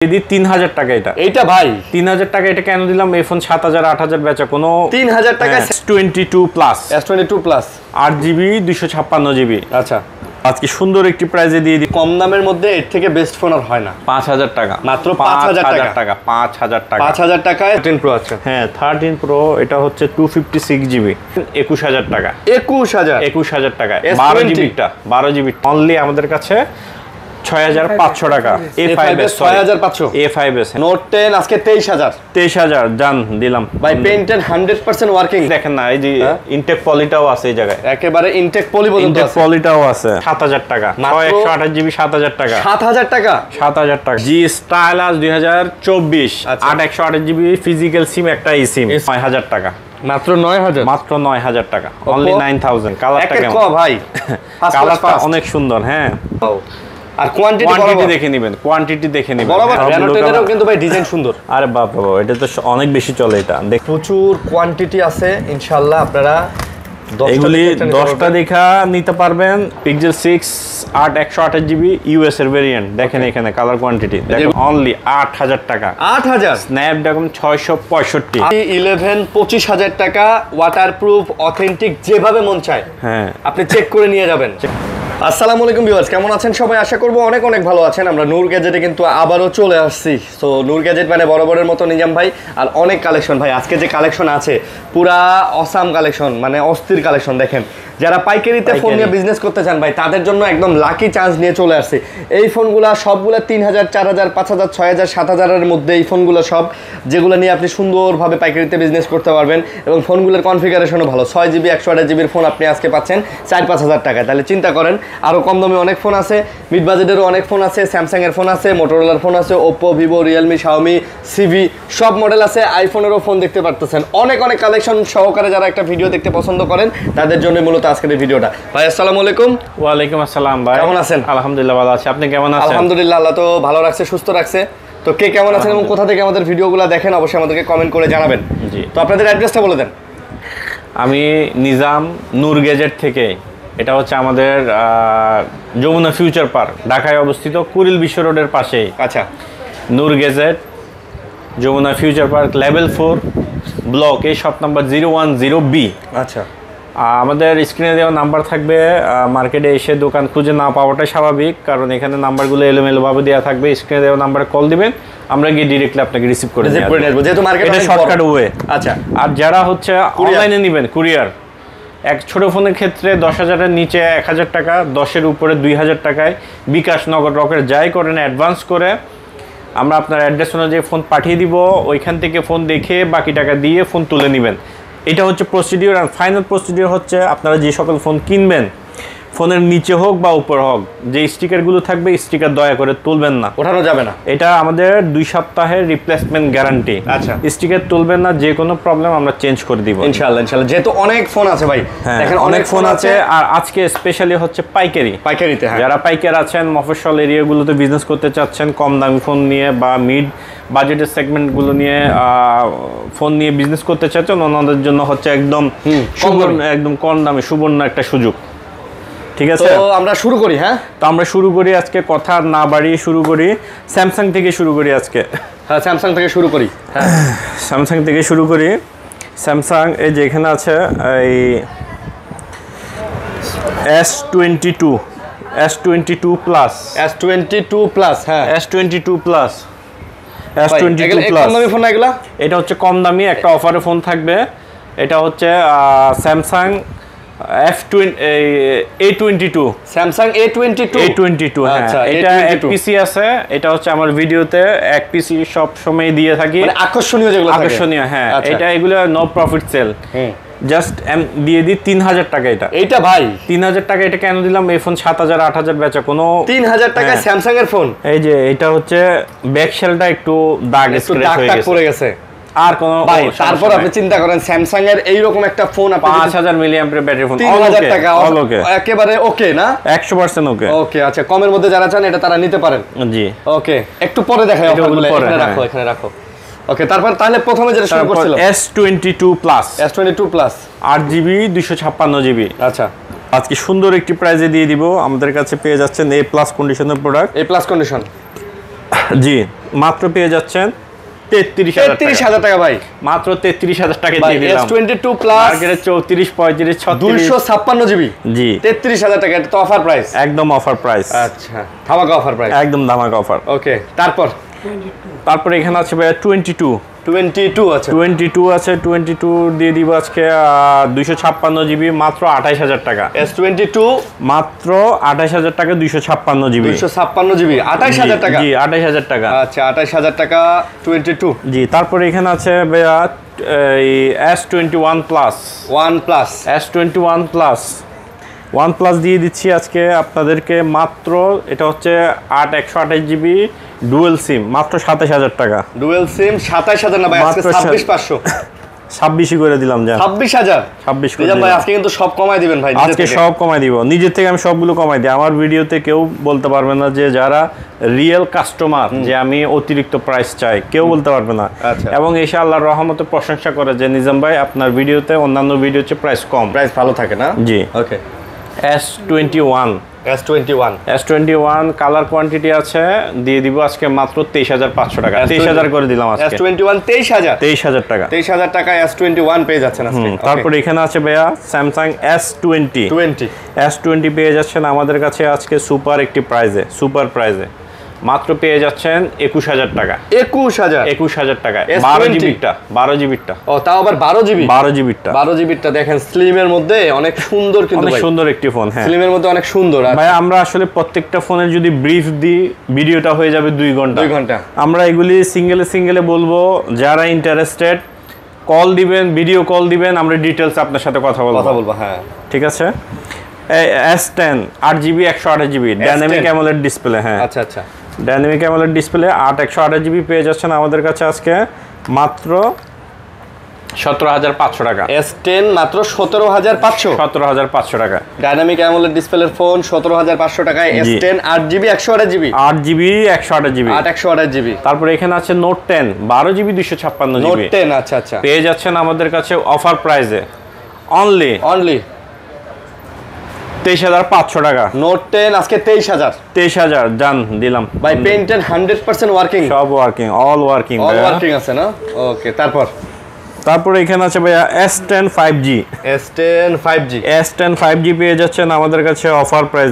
যদি 3000 টাকা এইটা ভাই 3000 টাকা এটা কেন দিলাম? এই ফোন 7000 8000 বেচা কোনো 3000 টাকা S22 প্লাস 8GB 256GB। আচ্ছা, আজকে সুন্দর একটি প্রাইজে দিয়ে দিই। কম দামের মধ্যে এর থেকে বেস্ট ফোন আর হয় না। 5000 টাকা মাত্র 5000 টাকা 5000 টাকা 5000 টাকায় 13 প্রো আছে। হ্যাঁ 13 প্রো এটা হচ্ছে 256GB 21000 টাকা 21000 টাকা 12GB অনলি আমাদের কাছে 6500 টাকা। A5s 6500 নোট 10 আজকে 23000 জান দিলাম ভাই। Pen 10 100% working. দেখেন না এই যে ইনটেক পলিটাও আছে এই জায়গায়, একেবারে ইনটেক পলি পর্যন্ত আছে। ইনটেক পলিটাও আছে 7000 টাকা 128GB 7000 টাকা 7000 টাকা জি স্টাইলাস 2024 8128GB ফিজিক্যাল সিম একটা eSIM 9000 টাকা মাত্র 9000 টাকা অনলি 9000। কালারটা কেমন ভাই? কালারটা অনেক সুন্দর। হ্যাঁ আর কোয়ান্টিটি দেখে নেবেন, বরাবর রেনো 10 এরও কিন্তু ভাই ডিজাইন সুন্দর। আরে বাপ রে বাপ, এটা তো অনেক বেশি চলে। এটা প্রচুর কোয়ান্টিটি আছে ইনশাআল্লাহ। আপনারা এগুলি 10টা দেখা নিতে পারবেন। পিক্সেল 6 128GB ইউএস এর ভেরিয়েন্ট দেখেন এখানে কালার কোয়ান্টিটি দেখেন অনলি 8000 টাকা 8000 স্ন্যাপড্রাগন 665 11 25000 টাকা ওয়াটারপ্রুফ অথেন্টিক যেভাবে মন চায় হ্যাঁ আপনি চেক করে নিয়ে যাবেন। আসসালামু আলাইকুম ভিউয়ার্স, কেমন আছেন সবাই? আশা করব অনেক অনেক ভালো আছেন। আমরা নূর গ্যাজেটে কিন্তু আবারও চলে আসছি। সো নূর গ্যাজেট মানে বরাবরের মতো নিজাম ভাই আর অনেক কালেকশন ভাই। আজকে যে কালেকশন আছে পুরা অসাম কালেকশন, মানে অস্থির কালেকশন। দেখেন যারা পাইকারিতে ফোন নিয়ে বিজনেস করতে চান ভাই, তাদের জন্য একদম লাকি চান্স নিয়ে চলে আসছে। এই ফোনগুলা সবগুলা 3000 4000 5000 6000 7000 এর মধ্যে এই ফোনগুলো সব, যেগুলো নিয়ে আপনি সুন্দরভাবে পাইকারিতে বিজনেস করতে পারবেন। এবং ফোনগুলোর কনফিগারেশনও ভালো। 6GB 128GB ফোন আপনি আজকে পাচ্ছেন 4-5 টাকায়। তাহলে চিন্তা করেন আরও কম দামে অনেক ফোন আছে, মিড বাজেটেরও অনেক ফোন আছে। স্যামসাংয়ের ফোন আছে, মোটোরোলার ফোন আছে, Oppo, Vivo, Realme, Xiaomi, CV সব মডেল আছে। আইফোনেরও ফোন দেখতে পারতেছেন। অনেক অনেক কালেকশন সহকারে যারা একটা ভিডিও দেখতে পছন্দ করেন তাদের জন্য মূলত আজকের এই ভিডিওটা। ভাই আসসালামু আলাইকুম। ওয়ালাইকুম আসসালাম ভাই, কেমন আছেন? আলহামদুলিল্লাহ ভালো আছি, আপনি কেমন আছেন? আলহামদুলিল্লাহ, আল্লাহ তো ভালো রাখছে, সুস্থ রাখছে। তো কে কেমন আছেন এবং কোথা থেকে আমাদের ভিডিওগুলো দেখেন অবশ্যই আমাদেরকে কমেন্ট করে জানাবেন। জি, তো আপনাদের অ্যাড্রেসটা বলে দেন। আমি নিজাম নূর গ্যাজেট থেকে, এটা হচ্ছে আমাদের যমুনা ফিউচার পার্ক ঢাকায় অবস্থিত, কুড়িল বিশ্ব রোডের পাশেই। আচ্ছা, Noor gadget Jamuna future park level 4 block এই শপ নাম্বার 010B। আচ্ছা, আমাদের স্ক্রিনে দেওয়া নাম্বার থাকবে। মার্কেটে এসে দোকান খুঁজে না পাওয়াটাই স্বাভাবিক, কারণ এখানে নাম্বারগুলো এলোমেলোভাবে দেওয়া থাকবে। স্ক্রিনে দেওয়া নাম্বারে কল দিবেন, আমরা গিয়ে ডিরেক্টলি আপনাকে রিসিভ করে নেব, যেহেতু মার্কেটে এটা শর্টকাট ওয়ে। আচ্ছা, আর যারা হচ্ছে অনলাইনে নেবেন কুরিয়ার, এক ছোট ফোনের ক্ষেত্রে 10,000-এর নিচে 1000 টাকা, 10-এর উপরে 2000 টাকায় বিকাশ, নগদ, রকেট যাই করেন অ্যাডভান্স করে আমরা আপনার অ্যাড্রেস অনুযায়ী ফোন পাঠিয়ে দিব। ওইখান থেকে ফোন দেখে বাকি টাকা দিয়ে ফোন তুলে নেবেন। এটা হচ্ছে প্রসিডিওর। আর ফাইনাল প্রসিডিওর হচ্ছে আপনারা যে সকল ফোন কিনবেন, ফোনের নিচে হোক বা উপরে হোক, যে স্টিকারগুলো থাকবে স্টিকার দয়া করে তুলবেন না, ওঠানো যাবে না। এটা আমাদের 2 সপ্তাহের রিপ্লেসমেন্ট গ্যারান্টি। আচ্ছা, স্টিকার তুলবেন না, যে কোনো প্রবলেম আমরা চেঞ্জ করে দিব ইনশাআল্লাহ। যেহেতু অনেক ফোন আছে ভাই, দেখেন অনেক ফোন আছে। আর আজকে স্পেশালি হচ্ছে পাইকারিতে যারা পাইকার আছেন, মফস্বল এরিয়াগুলোতে বিজনেস করতে চাচ্ছেন, কম দামি ফোন নিয়ে বা মিড বাজেটের সেগমেন্টগুলো নিয়ে ফোন নিয়ে বিজনেস করতে চাচ্ছেন, ওনাদের জন্য হচ্ছে একদম কম দামে সুবর্ণ একটা সুযোগ। ঠিক আছে, তো আমরা শুরু করি। হ্যাঁ, তো আমরা শুরু করি আজকে, কথা না বাড়িয়ে শুরু করি। স্যামসাং থেকে শুরু করি আজকে। হ্যাঁ, স্যামসাং থেকে শুরু করি। হ্যাঁ, স্যামসাং থেকে শুরু করি। স্যামসাং এই যে এখানে আছে এই S22 প্লাস। হ্যাঁ, S22 প্লাস। কম দামি ফোন না এগুলা? এটা হচ্ছে কম দামি একটা অফারে ফোন থাকবে। এটা হচ্ছে স্যামসাং A22 স্যামসাং A22। হ্যাঁ, এটা এক পিসি আছে। এটা হচ্ছে আমার ভিডিওতে এক পিসি সব সময় দিয়ে থাকি, মানে আকর্ষণীয় যেগুলো আকর্ষণীয়। হ্যাঁ, এটা এগুলো নো প্রফিট সেল, জাস্ট দিয়ে দিই 3000 টাকা। এইটা ভাই 3000 টাকা এটা কেন দিলাম? এই ফোন 7000 8000 বেচা কোনো 3000 টাকা স্যামসাং এর ফোন। এই যে এটা হচ্ছে ব্যাক শেলটা একটু দাগ স্ক্র্যাচ হয়ে গেছে। আর কোন ভাই, তারপর আপনি চিন্তা করেন স্যামসাং এর এইরকম একটা ফোন আপনি 5000 মিলিঅ্যাম্পিয়ার ব্যাটারি ফোন 3000 টাকা একেবারে ওকে না? 100% ওকে। ওকে, আচ্ছা, কমের মধ্যে যারা চান এটা তারা নিতে পারেন। জি, ওকে, একটু পরে দেখাই অফারগুলো। এখানে রাখো। ওকে, তারপর তাহলে প্রথমে যেটা শুরু করছিল S22 প্লাস 8GB 256GB। আচ্ছা, আজকে সুন্দর একটি প্রাইজে দিয়ে দিব। আমাদের কাছে পেয়ে যাচ্ছেন A+ কন্ডিশনের প্রোডাক্ট। A+ কন্ডিশন জি মাত্র পেয়ে যাচ্ছেন 33,000 টাকা ভাই, মাত্র 33,000 টাকা দিয়ে দিলাম। S22 প্লাস মার্কেটে 34 35 36 256 জিবি, জি 33,000 টাকা, এটা তো অফার প্রাইস, একদম অফার প্রাইস। আচ্ছা ধামাকা অফার প্রাইস, একদম ধামাকা অফার। ওকে তারপরে এখানে আছে ভাইয়া 22 আছে 22 আছে, 22 দিয়ে দিব আজকে 256 জিবি মাত্র 28,000 টাকা। S22 মাত্র 28,000 টাকা 256 জিবি, 256 জিবি 28,000 টাকা, জি 28,000 টাকা। আচ্ছা 28,000 টাকা 22, জি তারপরে এখানে আছে ভাইয়া এই S21 plus, OnePlus S21 plus, OnePlus দিয়ে দিচ্ছি আজকে আপনাদেরকে মাত্র, এটা হচ্ছে 128 জিবি ডুয়েল সিম, মাত্র 27,000 টাকা। ডুয়েল সিম 27,000 না ভাই, আজকে মাত্র 26,500, 26ই করে দিলাম জান, 26,000 26 করে নিজাম ভাই, দিলাম। আজকে কিন্তু সব কমাই দিবেন ভাই, আজকে সব কমাই দিব, নিজের থেকে আমি সবগুলো কমাই দিই। আমার ভিডিওতে কেউ বলতে পারবে না যে যারা রিয়েল কাস্টমার যে আমি অতিরিক্ত প্রাইস চাই, কেউ বলতে পারবে না। আচ্ছা। এবং এসে আল্লাহর রহমতে প্রশংসা করে যে নিজাম ভাই আপনার ভিডিওতে অন্যান্য ভিডিও চেয়ে প্রাইস কম, প্রাইস ভালো থাকে না, জি। ওকে S21 S21 কালার কোয়ান্টিটি আছে, দিয়ে দিব আজকে মাত্র 23,500 টাকা, 23,000 করে দিলাম আজকে। S21 23,000 টাকা, 23,000 টাকা S21 পেয়ে যাচ্ছেন আজকে। তারপরে এখানে আছে ভাইয়া স্যামসাং S20 পেয়ে যাচ্ছেন আমাদের কাছে আজকে সুপার একটি প্রাইজে, সুপার প্রাইজে মাত্র পেয়ে যাচ্ছেন 21,000 টাকা, 21,000 টাকা, 12 জিবিটা, ও তাও আবার 12 জিবিটা, 12 জিবিটা দেখেন, স্লিমের মধ্যে অনেক সুন্দর, কিন্তু অনেক ভাই সুন্দর একটি ফোন, হ্যাঁ স্লিমের মধ্যে অনেক সুন্দর। ভাই আমরা আসলে প্রত্যেকটা ফোনের যদি ব্রিফ দিই ভিডিওটা হয়ে যাবে 2 ঘন্টা, আমরা এগুলি সিঙ্গেলে বলবো, যারা ইন্টারেস্টেড কল দিবেন, ভিডিও কল দিবেন, আমরা ডিটেলস আপনার সাথে কথা বলবো, হ্যাঁ ঠিক আছে। S10 8GB 128GB dynamic AMOLED display, হ্যাঁ আচ্ছা ডাইনামিক অ্যামোলেড ডিসপ্লে 128GB পেয়ে যাচ্ছেন আমাদের কাছে আজকে মাত্র 17,500 টাকা। S10 মাত্র 17,500 টাকা। ডাইনামিক অ্যামোলেড ডিসপ্লের ফোন 17,500 টাকায়, S10 8GB 128GB 128GB। তারপরে এখানে আছে নোট 10 12GB 256GB নোট 10, আচ্ছা পেয়ে যাচ্ছেন আমাদের কাছে অফার প্রাইসে অনলি 23,500 টাকা। নোট 10 আজকে 23,000 জান দিলাম ভাই। পেন 10 100% ওয়ার্কিং, সব ওয়ার্কিং, অল ওয়ার্কিং আছে না, ওকে। তারপরে এখানে আছে ভাইয়া S10 5G পেয়ে যাচ্ছেন আমাদের কাছে অফার প্রাইস,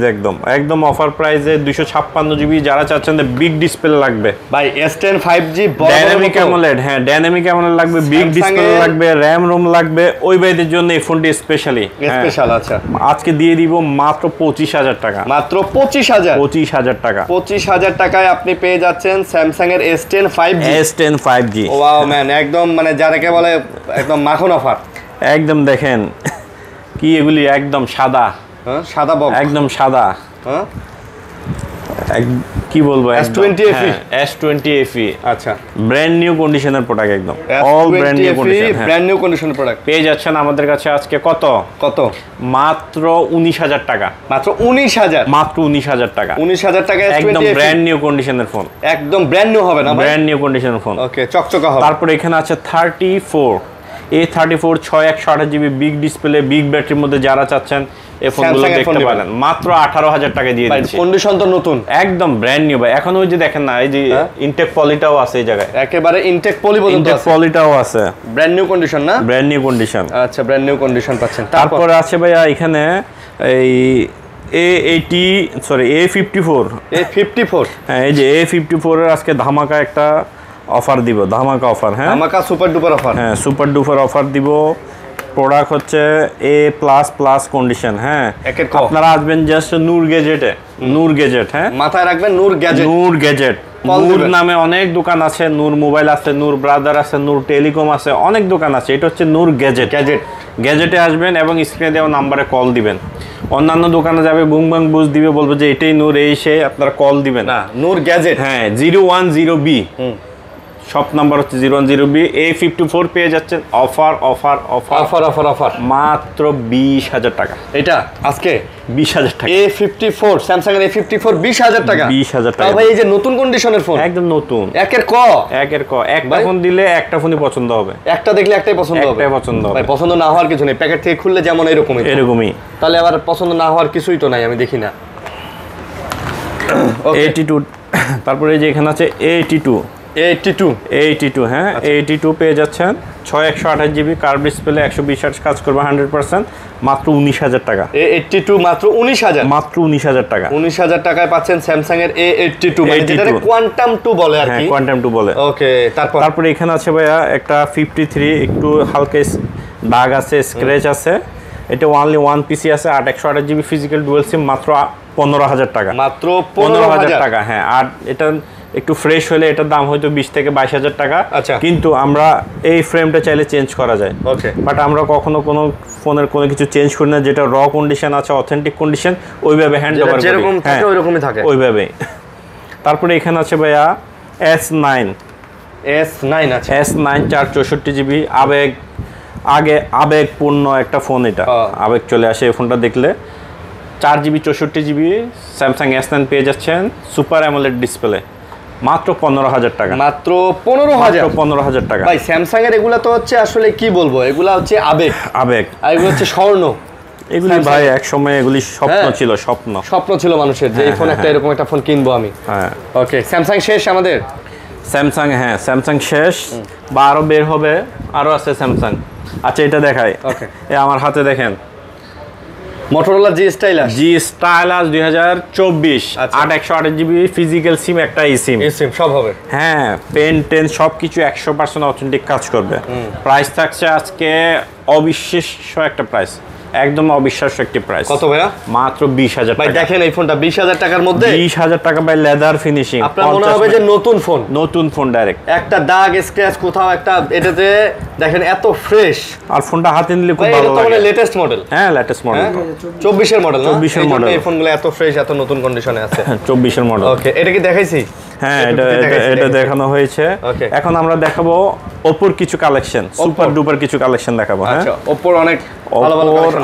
একদম অফার প্রাইসে 256GB। যারা চাচ্ছেন বিগ ডিসপ্লে লাগবে ভাই, S10 5G ডাইনামিক অ্যামোলেড, হ্যাঁ ডাইনামিক অ্যামোলেড লাগবে, বিগ ডিসপ্লে লাগবে, RAM ROM লাগবে, ওই ভাইদের জন্য এই ফোনটি স্পেশাল। আচ্ছা আজকে দিয়ে দিব মাত্র 25,000 টাকা, মাত্র 25,000 টাকা। 25,000 টাকায় আপনি পেয়ে যাচ্ছেন স্যামসাং এর S10 5G। ওয়াও ম্যান, একদম মানে যারাকে বলে একদম মাখন অফার, একদম দেখেন কি এগুলি, একদম সাদা, সাদা বক্স, একদম সাদা, কি বলবো, S20 FE আচ্ছা ব্র্যান্ড নিউ কন্ডিশনের প্রোডাক্ট, একদম অল ব্র্যান্ড নিউ কন্ডিশনের প্রোডাক্ট পেয়ে যাচ্ছেন আমাদের কাছে আজকে কত মাত্র 19,000 টাকা, মাত্র 19,000 টাকা, 19,000 টাকা, একদম ব্র্যান্ড নিউ কন্ডিশনের ফোন, একদম ব্র্যান্ড নিউ হবে না, ব্র্যান্ড নিউ কন্ডিশনের ফোন, ওকে চকচকা হবে। তারপর এখানে আছে 34 A34 128GB big display, big ব্যাটারির মধ্যে যারা চাচ্ছেন এই ফোনগুলো দেখতে পারেন, মাত্র 18,000 টাকা দিয়ে দিচ্ছি। কন্ডিশন তো নতুন, একদম ব্র্যান্ড নিউ ভাই। এখন ওই যে দেখেন না, এই যে ইনটেক পলিটাও আছে এই জায়গায়, একেবারে ইনটেক পলি পর্যন্ত আছে, পলিটাও আছে, ব্র্যান্ড নিউ কন্ডিশন না, ব্র্যান্ড নিউ কন্ডিশন, আচ্ছা ব্র্যান্ড নিউ কন্ডিশন পাচ্ছেন। তারপর আছে ভাইয়া এখানে এই A54, হ্যাঁ এই যে A54 এর আজকে ধামাকা একটা অফার দিব, ধামাকা অফার, হ্যাঁ ধামাকা সুপার ডুপার অফার, হ্যাঁ সুপার ডুপার অফার দিব। প্রোডাক্ট হচ্ছে A++ কন্ডিশন, হ্যাঁ আপনারা আসবেন জাস্ট নূর গ্যাজেট, হ্যাঁ মাথায় রাখবেন নূর গ্যাজেট। নূর নামে অনেক দোকান আছে, নূর মোবাইল আছে, নূর ব্রাদার আছে, নূর টেলিকম আছে, অনেক দোকান আছে, এটা হচ্ছে নূর গ্যাজেটে আসবেন এবং স্ক্রিনে দেওয়া নাম্বারে কল দিবেন। অন্যান্য দোকানে যাবে বুং বাং বুঝ দিবে, বলবে যে এটাই নূর, এই সে, আপনারা কল দিবেন না, নূর গ্যাজেট, হ্যাঁ 010B শপ নাম্বার হচ্ছে 010B। A54 পেয়ে যাচ্ছেন অফার মাত্র 20,000 টাকা, এটা আজকে 20,000 টাকা। A54 স্যামসাং এর A54 20,000 টাকা, 20,000 টাকা ভাই। এই যে নতুন কন্ডিশনের ফোন, একদম নতুন, একের ক একটা ফোন দিলে একটা ফোনই পছন্দ হবে, একটা দেখলে একটাই পছন্দ হবে, ভাই পছন্দ না হওয়ার কিছু নেই, প্যাকেট থেকে খুললে যেমন এরকমই, তাহলে আবার পছন্দ না হওয়ার কিছুই তো নাই, আমি দেখি না। তারপরে এই যে এখানে আছে 82 হ্যাঁ 82 পেয়ে যাচ্ছেন 6128 জিবি কার্ভ ডিসপ্লে 120 হার্টজ কাজ করবে 100% মাত্র 19000 টাকা। A82 মাত্র 19000, মাত্র 19000 টাকা। 19000 টাকায় পাচ্ছেন স্যামসাং এর A82, মানে যেটা কোয়ান্টাম 2 বলে আর কি। হ্যাঁ কোয়ান্টাম 2 বলে। ওকে, তারপরে এখানে আছে ভাইয়া একটা 53 একটু হালকা দাগ আছে, স্ক্র্যাচ আছে। এটা অনলি ওয়ান পিসি আছে 8128 জিবি ফিজিক্যাল ডুয়াল সিম মাত্র 15000 টাকা। মাত্র 15000 টাকা হ্যাঁ। আর এটা একটু ফ্রেশ হলে এটার দাম হয়তো 20 থেকে 22000 টাকা। আচ্ছা, কিন্তু আমরা এই ফ্রেমটা চাইলে চেঞ্জ করা যায়। ওকে, বাট আমরা কখনো কোনো ফোনের কোনো কিছু চেঞ্জ করি না, যেটা র কন্ডিশন আছে অথেন্টিক কন্ডিশন ওইভাবে হ্যান্ড ওভার করি, যেরকম থাকে ওইরকমই থাকে ওইভাবেই। তারপরে এখানে আছে ভাইয়া S9 আছে, S9 464 জিবি আবেগপূর্ণ একটা ফোন। এটা আবেগ চলে আসে এই ফোনটা দেখলে। 4 জিবি 64 জিবি স্যামসাং S9 পেয়ে যাচ্ছেন সুপার অ্যামোলেড ডিসপ্লে মাত্র 15000 টাকা। মাত্র 15000 টাকা। ভাই স্যামসাং এর এগুলা তো হচ্ছে আসলে কি বলবো, এগুলা হচ্ছে আবেগ আর এগুলো হচ্ছে স্বর্ণ। এগুলি ভাই এক সময় এগুলি স্বপ্ন ছিল, স্বপ্ন ছিল মানুষের যে এই ফোন একটা এরকম একটা ফোন কিনবো আমি। হ্যাঁ ওকে, স্যামসাং শেষ আমাদের। স্যামসাং শেষ বা আরো বের হবে, আরো আছে স্যামসাং। আচ্ছা এটা দেখাই, আমার হাতে দেখেন Motorola G stylus 2024 8128 GB physical সিম, একটা সিম সব হবে। হ্যাঁ পেন টেন সবকিছু 100% অথেন্টিক কাজ করবে। প্রাইস থাকছে আজকে অবিশ্বাস্য একটা প্রাইস, একদম অবিশ্বাস্য একটি প্রাইস। কত ভাইয়া? মাত্র 20000 টাকা। ভাই দেখেন এই ফোনটা 20000 টাকার মধ্যে, 20000 টাকা ভাই, লেদার ফিনিশিং। আপনার মনে হবে যে নতুন ফোন ডাইরেক্ট, একটা দাগ স্ক্র্যাচ কোথাও একটা, এটাতে দেখেন এত ফ্রেশ। আর ফোনটা হাতে নিলে খুব ভালো লাগে। এটা লেটেস্ট মডেল। হ্যাঁ লেটেস্ট মডেল, 24 এর মডেল না? 24 এর মডেল। এই ফোনগুলো এত ফ্রেশ, এত নতুন কন্ডিশনে আছে। 24 এর মডেল। ওকে, এটা কি দেখাইছি? হ্যাঁ এটা দেখানো হয়েছে। এখন আমরা দেখাবো ওপোর কিছু কালেকশন, সুপার ডুপার কিছু কালেকশন দেখাবো। হ্যাঁ আচ্ছা, ওপোর অনেক ভালো ভালো কালেকশন,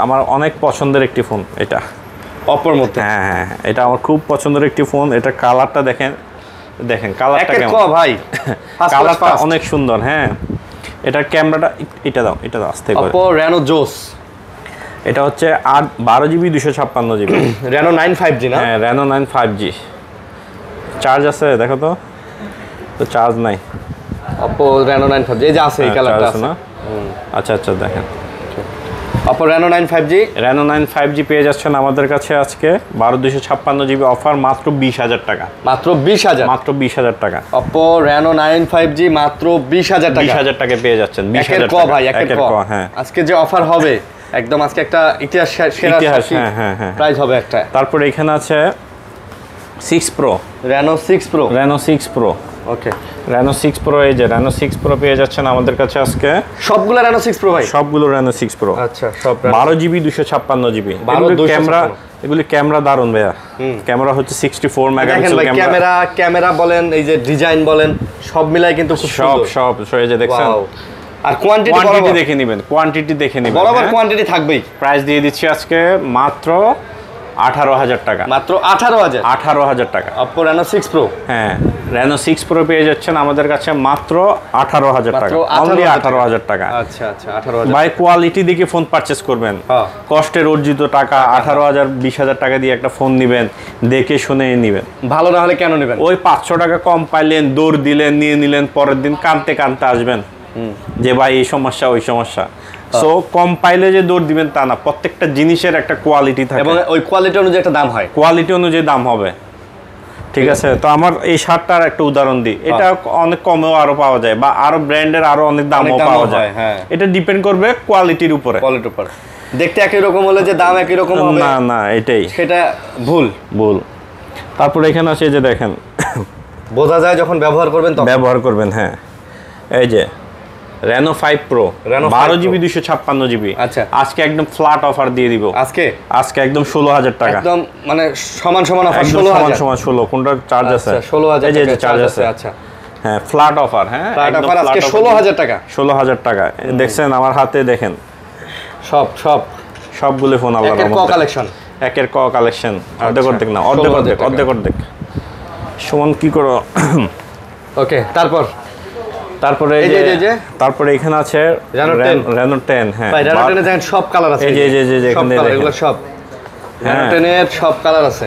আমার অনেক পছন্দের একটি ফোন এটা ওপোর মধ্যে। হ্যাঁ এটা আমার খুব পছন্দের একটি ফোন। এটা কালারটা দেখেন কালারটা কেমন ভাই, কালারটা অনেক সুন্দর। হ্যাঁ এটার ক্যামেরাটা এটা দাও আস্তে করে। ওপো রেনো জোস, এটা হচ্ছে 12 জিবি 256 জিবি রেনো 9 5G না? হ্যাঁ রেনো 9 5G। চার্জ আছে দেখো তো চার্জ নাই। Oppo Reno 9 5G এই যে আছে, এই কালারটা আছে না? আচ্ছা দেখেন Oppo Reno 9 5G পেয়ে যাচ্ছেন আমাদের কাছে আজকে 12256 জিবি অফার মাত্র 20000 টাকা। মাত্র 20000 টাকা। Oppo Reno 9 5G মাত্র 20000 টাকা। 20000 টাকা পেয়ে যাচ্ছেন। 20000 টাকা ভাই, একের ক। হ্যাঁ আজকে যে অফার হবে একদম, আজকে একটা ইতিহাস। হ্যাঁ প্রাইস হবে একটা। তারপরে এখানে আছে 6 Pro, Reno 6 Pro। ওকে, Reno 6 Pro, এই যে Reno 6 Pro পেয়ে যাচ্ছেন আমাদের কাছে আজকে। সবগুলো Reno 6 Pro ভাই? সবগুলো Reno 6 Pro। আচ্ছা, সব 12 জিবি 256 জিবি। এগুলি ক্যামেরা দারুন ভাইয়া। ক্যামেরা হচ্ছে 64 মেগাপিক্সেল ক্যামেরা বলেন, এই যে ডিজাইন বলেন, সব মিলাই কিন্তু সব এই যে দেখছেন। আর কোয়ান্টিটি দেখে নেবেন, বরাবর কোয়ান্টিটি থাকবেই। প্রাইস দিয়ে দিচ্ছি আজকে মাত্র 18000 টাকা। মাত্র 18000 টাকা। Oppo Reno 6 Pro। হ্যাঁ Reno 6 Pro পেয়ে যাচ্ছেন আমাদের কাছে মাত্র 18000 টাকা। অনলি 18000 টাকা। আচ্ছা 18000। বাই কোয়ালিটি দেখে ফোন পারচেজ করবেন। কষ্টের অর্জিত টাকা 18000 20000 টাকা দিয়ে একটা ফোন নেবেন, দেখে শুনে নেবেন। ভালো না হলে কেন নেবেন? ওই 500 টাকা কম পাইলেন, দৌড় দিলেন, নিয়ে নিলেন, পরের দিন কাঁদতে আসবেন যে ভাই এই সমস্যা ওই সমস্যা। সো কম পাইলে যে দৌড় দিবেন তা না, প্রত্যেকটা জিনিসের একটা কোয়ালিটি থাকে এবং ওই কোয়ালিটি অনুযায়ী একটা দাম হয়, কোয়ালিটি অনুযায়ী দাম হবে। ঠিক আছে, তো আমার এই শার্টটার একটা উদাহরণ দিই। এটা অনেক কমেও আরো পাওয়া যায়, বা আরো ব্র্যান্ডের আরো অনেক দামও পাওয়া যায়। এটা ডিপেন্ড করবে কোয়ালিটির উপরে। দেখতে একই রকম হলে যে দাম একই রকম হবে না, এটাই সেটা ভুল। তারপরে এখানে আছে যে দেখেন, বোঝা যায় যখন ব্যবহার করবেন। হ্যাঁ এই যে Reno 5 Pro 12 জিবি 256 জিবি। আচ্ছা, আজকে একদম ফ্ল্যাট অফার দিয়ে দিব। আজকে একদম 16000 টাকা, একদম মানে সমান অফার। 16 কোনটা চার্জ আছে? 16000 এই যে চার্জ আছে। আচ্ছা হ্যাঁ ফ্ল্যাট অফার। হ্যাঁ ফ্ল্যাট অফার আজকে 16000 টাকা। 16000 টাকা। দেখছেন আমার হাতে, দেখেন সবগুলো ফোন আলাদা একের ক কালেকশন। অর্ধেক না, অর্ধেক সমান কি করো। ওকে, তারপরে তারপরে এখানে আছে Reno 10। হ্যাঁ ভাই Reno 10 এ দেখেন সব কালার আছে। এই যে এখানে দেখেন, এগুলো সব Reno 10 এর সব কালার আছে।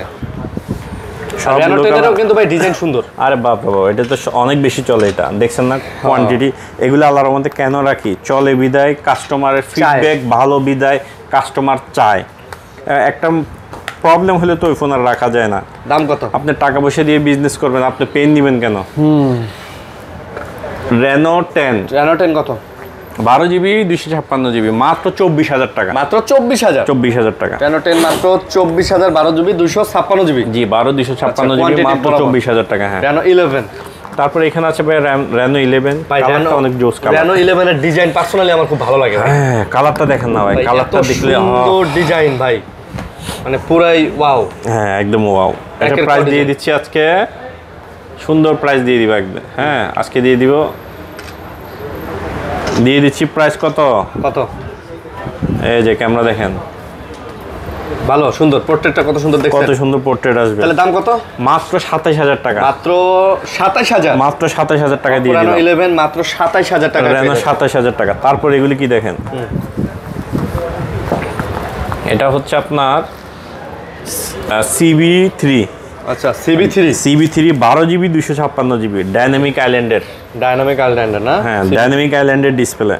Reno 10 এরও কিন্তু ভাই ডিজাইন সুন্দর। আরে বাপ রে বাপ, এটা তো অনেক বেশি চলে, এটা দেখছেন না কোয়ান্টিটি। এগুলো আল্লাহর মধ্যে কেন রাখি, চলে বিদায়, কাস্টমারের ফিডব্যাক ভালো বিদায়, কাস্টমার চায়। একটা প্রবলেম হলে তো ওই ফোন আর রাখা যায় না। দাম কত? আপনি টাকা পয়সা দিয়ে বিজনেস করবেন, আপনি পেন নেবেন কেন? Reno 10 কত? 12 জিবি 256 জিবি, মাত্র 24,000 টাকা। মাত্র 24,000 টাকা। Reno 10 মাত্র 24,000, 12 জিবি 256 জিবি। জি 12 256 জিবি, মাত্র 24,000 টাকা। হ্যাঁ Reno 11। তারপরে এখানে আছে ভাই Reno 11, কালারটা অনেক জোস কালার। Reno 11 এর ডিজাইন পার্সোনালি আমার খুব ভালো লাগে ভাই। হ্যাঁ কালারটা দেখেন না ভাই, কালারটা দেখলে সুন্দর ডিজাইন ভাই, মানে পুরাই ওয়াও। হ্যাঁ একদম ওয়াও। এটা প্রাইস দিয়ে দিচ্ছি আজকে, সুন্দর প্রাইস দিয়ে দিব একদম। হ্যাঁ আজকে দিয়ে দিচ্ছি প্রাইস কত? এই যে ক্যামেরা দেখেন, ভালো সুন্দর পোর্ট্রেটটা, কত সুন্দর দেখছেন, কত সুন্দর পোর্ট্রেট আসবে। তাহলে দাম কত? মাত্র 27,000 টাকা। মাত্র 27,000, মাত্র 27,000 টাকা দিয়ে দিলাম। Reno 11 মাত্র 27,000 টাকা। Reno 27,000 টাকা। তারপর এগুলি কি দেখেন, এটা হচ্ছে আপনার CB3। আচ্ছা CB3 12 জিবি 256 জিবি, ডাইনামিক আইল্যান্ডের না? হ্যাঁ ডাইনামিক আইল্যান্ডের ডিসপ্লে,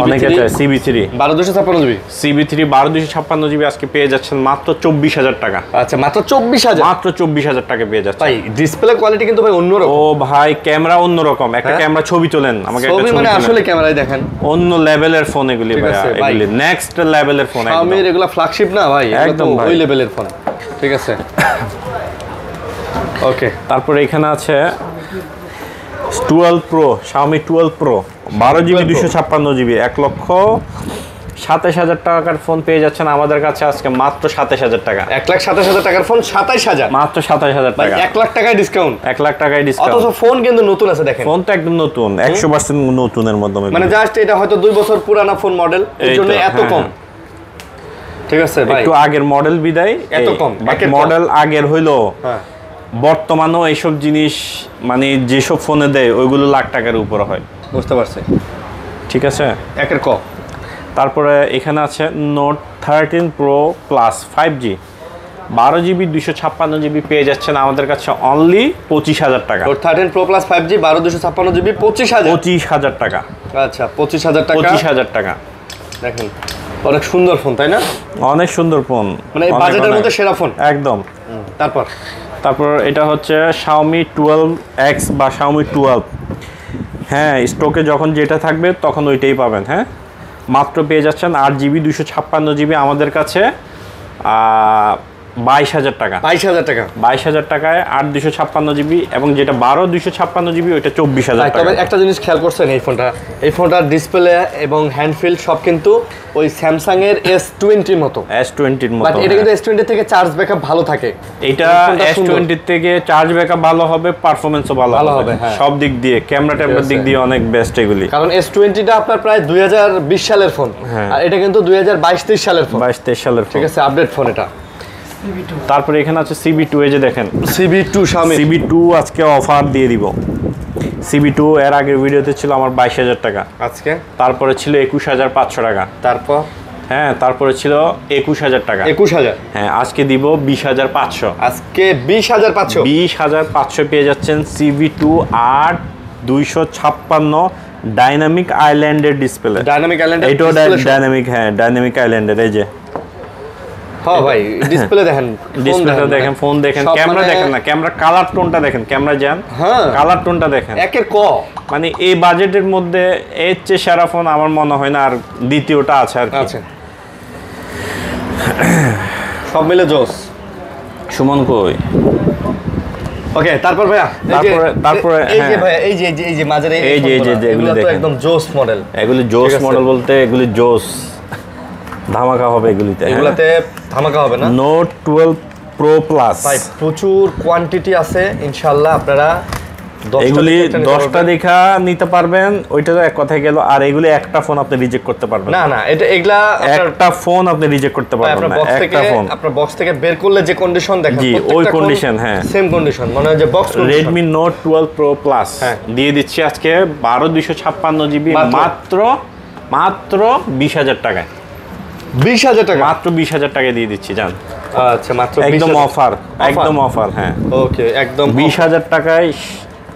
অনেকে চায়। CB3 12 256 জিবি, CB3 12 256 জিবি আজকে পেয়ে যাচ্ছেন মাত্র 24,000 টাকা। আচ্ছা মাত্র 24,000, মাত্র 24,000 টাকা পেয়ে যাচ্ছেন ভাই। ডিসপ্লে কোয়ালিটি কিন্তু ভাই অন্যরকম। ও ভাই ক্যামেরা অন্যরকম, একটা ক্যামেরা ছবি তোলেন আমাকে, একটা ছবি মানে আসলে ক্যামেরায় দেখেন অন্য লেভেলের ফোন এগুলি ভাই, এগুলি নেক্সট লেভেলের ফোন। Xiaomi এগুলা ফ্ল্যাগশিপ না ভাই, একদম ওই লেভেলের ফোন। ঠিক আছে ওকে। তারপরে এখানে আছে 12 Pro, Xiaomi 12 Pro 12 GB 256 GB, 1,27,000 টাকার ফোন পেয়ে যাচ্ছেন আমাদের কাছে আজকে মাত্র 27,000 টাকা। 1,27,000 টাকার ফোন 27,000, মাত্র 27,000 টাকা। 1 লাখ টাকায় ডিসকাউন্ট, 1 লাখ টাকায় ডিসকাউন্ট। অথচ ফোন কিন্তু নতুন আছে দেখেন, ফোন তো একদম নতুন, 100% নতুনের মধ্যে, মানে জাস্ট এটা হয়তো 2 বছর পুরানা ফোন মডেল, এর জন্য এত কম। ঠিক আছে ভাই, একটু আগের মডেল বিদায় এত কম, মডেল আগের হইলো। হ্যাঁ বর্তমানেও এইসব জিনিস মানে যেসব ফোনে দেয় ওইগুলো লাখ টাকার উপরে হয়। বুঝতে পারছি, ঠিক আছে। একের ক। তারপরে এখানে আছে Note 13 Pro Plus 5G 12 GB 256 GB পেয়ে যাচ্ছেন আমাদের কাছে অনলি 25,000 টাকা। Note 13 Pro Plus 5G 12 256 GB 25,000 টাকা। আচ্ছা 25,000 টাকা, 25,000 টাকা। দেখেন অনেক সুন্দর ফোন তাই না? অনেক সুন্দর ফোন, মানে এই বাজেটের মধ্যে সেরা ফোন একদম। তারপর এটা হচ্ছে Xiaomi 12X বা Xiaomi 12। হ্যাঁ স্টকে যখন যেটা থাকবে তখন ওইটাই পাবেন। হ্যাঁ মাত্র পেয়ে যাচ্ছেন 8 জিবি 256 জিবি আমাদের কাছে 22,000 টাকা। 22,000 টাকায় 8 256 জিবি, এবং যেটা 12 256 জিবি ওইটা 24,000 টাকা। তবে একটা জিনিস খেয়াল করছেন, এই ফোনটার ডিসপ্লে এবং হ্যান্ডফিল সব কিন্তু ওই স্যামসাং এর S20 এর মতো। বাট এটা কিন্তু S20 থেকে চার্জ ব্যাকআপ ভালো থাকে। এটা S20 থেকে চার্জ ব্যাকআপ ভালো হবে, পারফরম্যান্সও ভালো হবে, সব দিক দিয়ে, ক্যামেরার দিক দিয়ে অনেক বেস্ট এগুলি। কারণ S20 টা আপনার প্রায় 2020 সালের ফোন, আর এটা কিন্তু 2022-23 সালের ফোন। 22-23 সালের ফোন, ঠিক আছে, আপডেট ফোন এটা। তারপরে এখানে আছে CB2, এই যে দেখেন CB2 আজকে অফার দিয়ে দিব। CB2 এর আগের ভিডিওতে ছিল আমার 22,000 টাকা, আজকে তারপরে ছিল 21,500 টাকা, তারপরে ছিল 21,000 টাকা, 21,000। হ্যাঁ আজকে দিব 20,500। আজকে 20,500 পেয়ে যাচ্ছেন CB2 8 256 ডাইনামিক আইল্যান্ডের ডিসপ্লে। এইটাও ডাইনামিক, হ্যাঁ ডাইনামিক আইল্যান্ডের। এই যে হ্যাঁ ভাই ডিসপ্লে দেখেন, ফোন দেখেন, ক্যামেরা দেখেন না, ক্যামেরা কালার টোনটা দেখেন, ক্যামেরা যান, হ্যাঁ কালার টোনটা দেখেন, একের ক। মানে এই বাজেটের মধ্যে এর চেয়ে সেরা ফোন আমার মনে হয় না আর দ্বিতীয়টা আছে আর কি। সব মিলে জোস। সুমন কই? ওকে, তারপর ভাইয়া তারপরে এই যে ভাইয়া এই যে মাঝের এগুলো তো একদম জোস মডেল। এগুলি জোস মডেল বলতে এগুলি জোস ধামাকা হবে এগুলিতে, এগুলাতে ধামাকা হবে না? Note 12 Pro Plus ভাই প্রচুর কোয়ান্টিটি আছে, ইনশাআল্লাহ আপনারা এগুলি 10টা দেখা নিতে পারবেন। ওইটা তো এক কথায় গেল, আর এগুলি একটা ফোন আপনি রিজেক্ট করতে পারবেন না, এগুলা একটা ফোন আপনি রিজেক্ট করতে পারবেন না। একটা ফোন আপনার বক্স থেকে বের করলে যে কন্ডিশন দেখেন, জি ওই কন্ডিশন, হ্যাঁ সেম কন্ডিশন, মানে যে box condition. Redmi Note 12 Pro Plus দিয়ে দিচ্ছি আজকে 12 256 জিবি মাত্র 20,000 টাকায়। 20,000 টাকা? মাত্র 20,000 টাকায় দিয়ে দিচ্ছি, জান। আচ্ছা মাত্র একদম অফার, একদম অফার। হ্যাঁ ওকে, একদম 20,000 টাকায়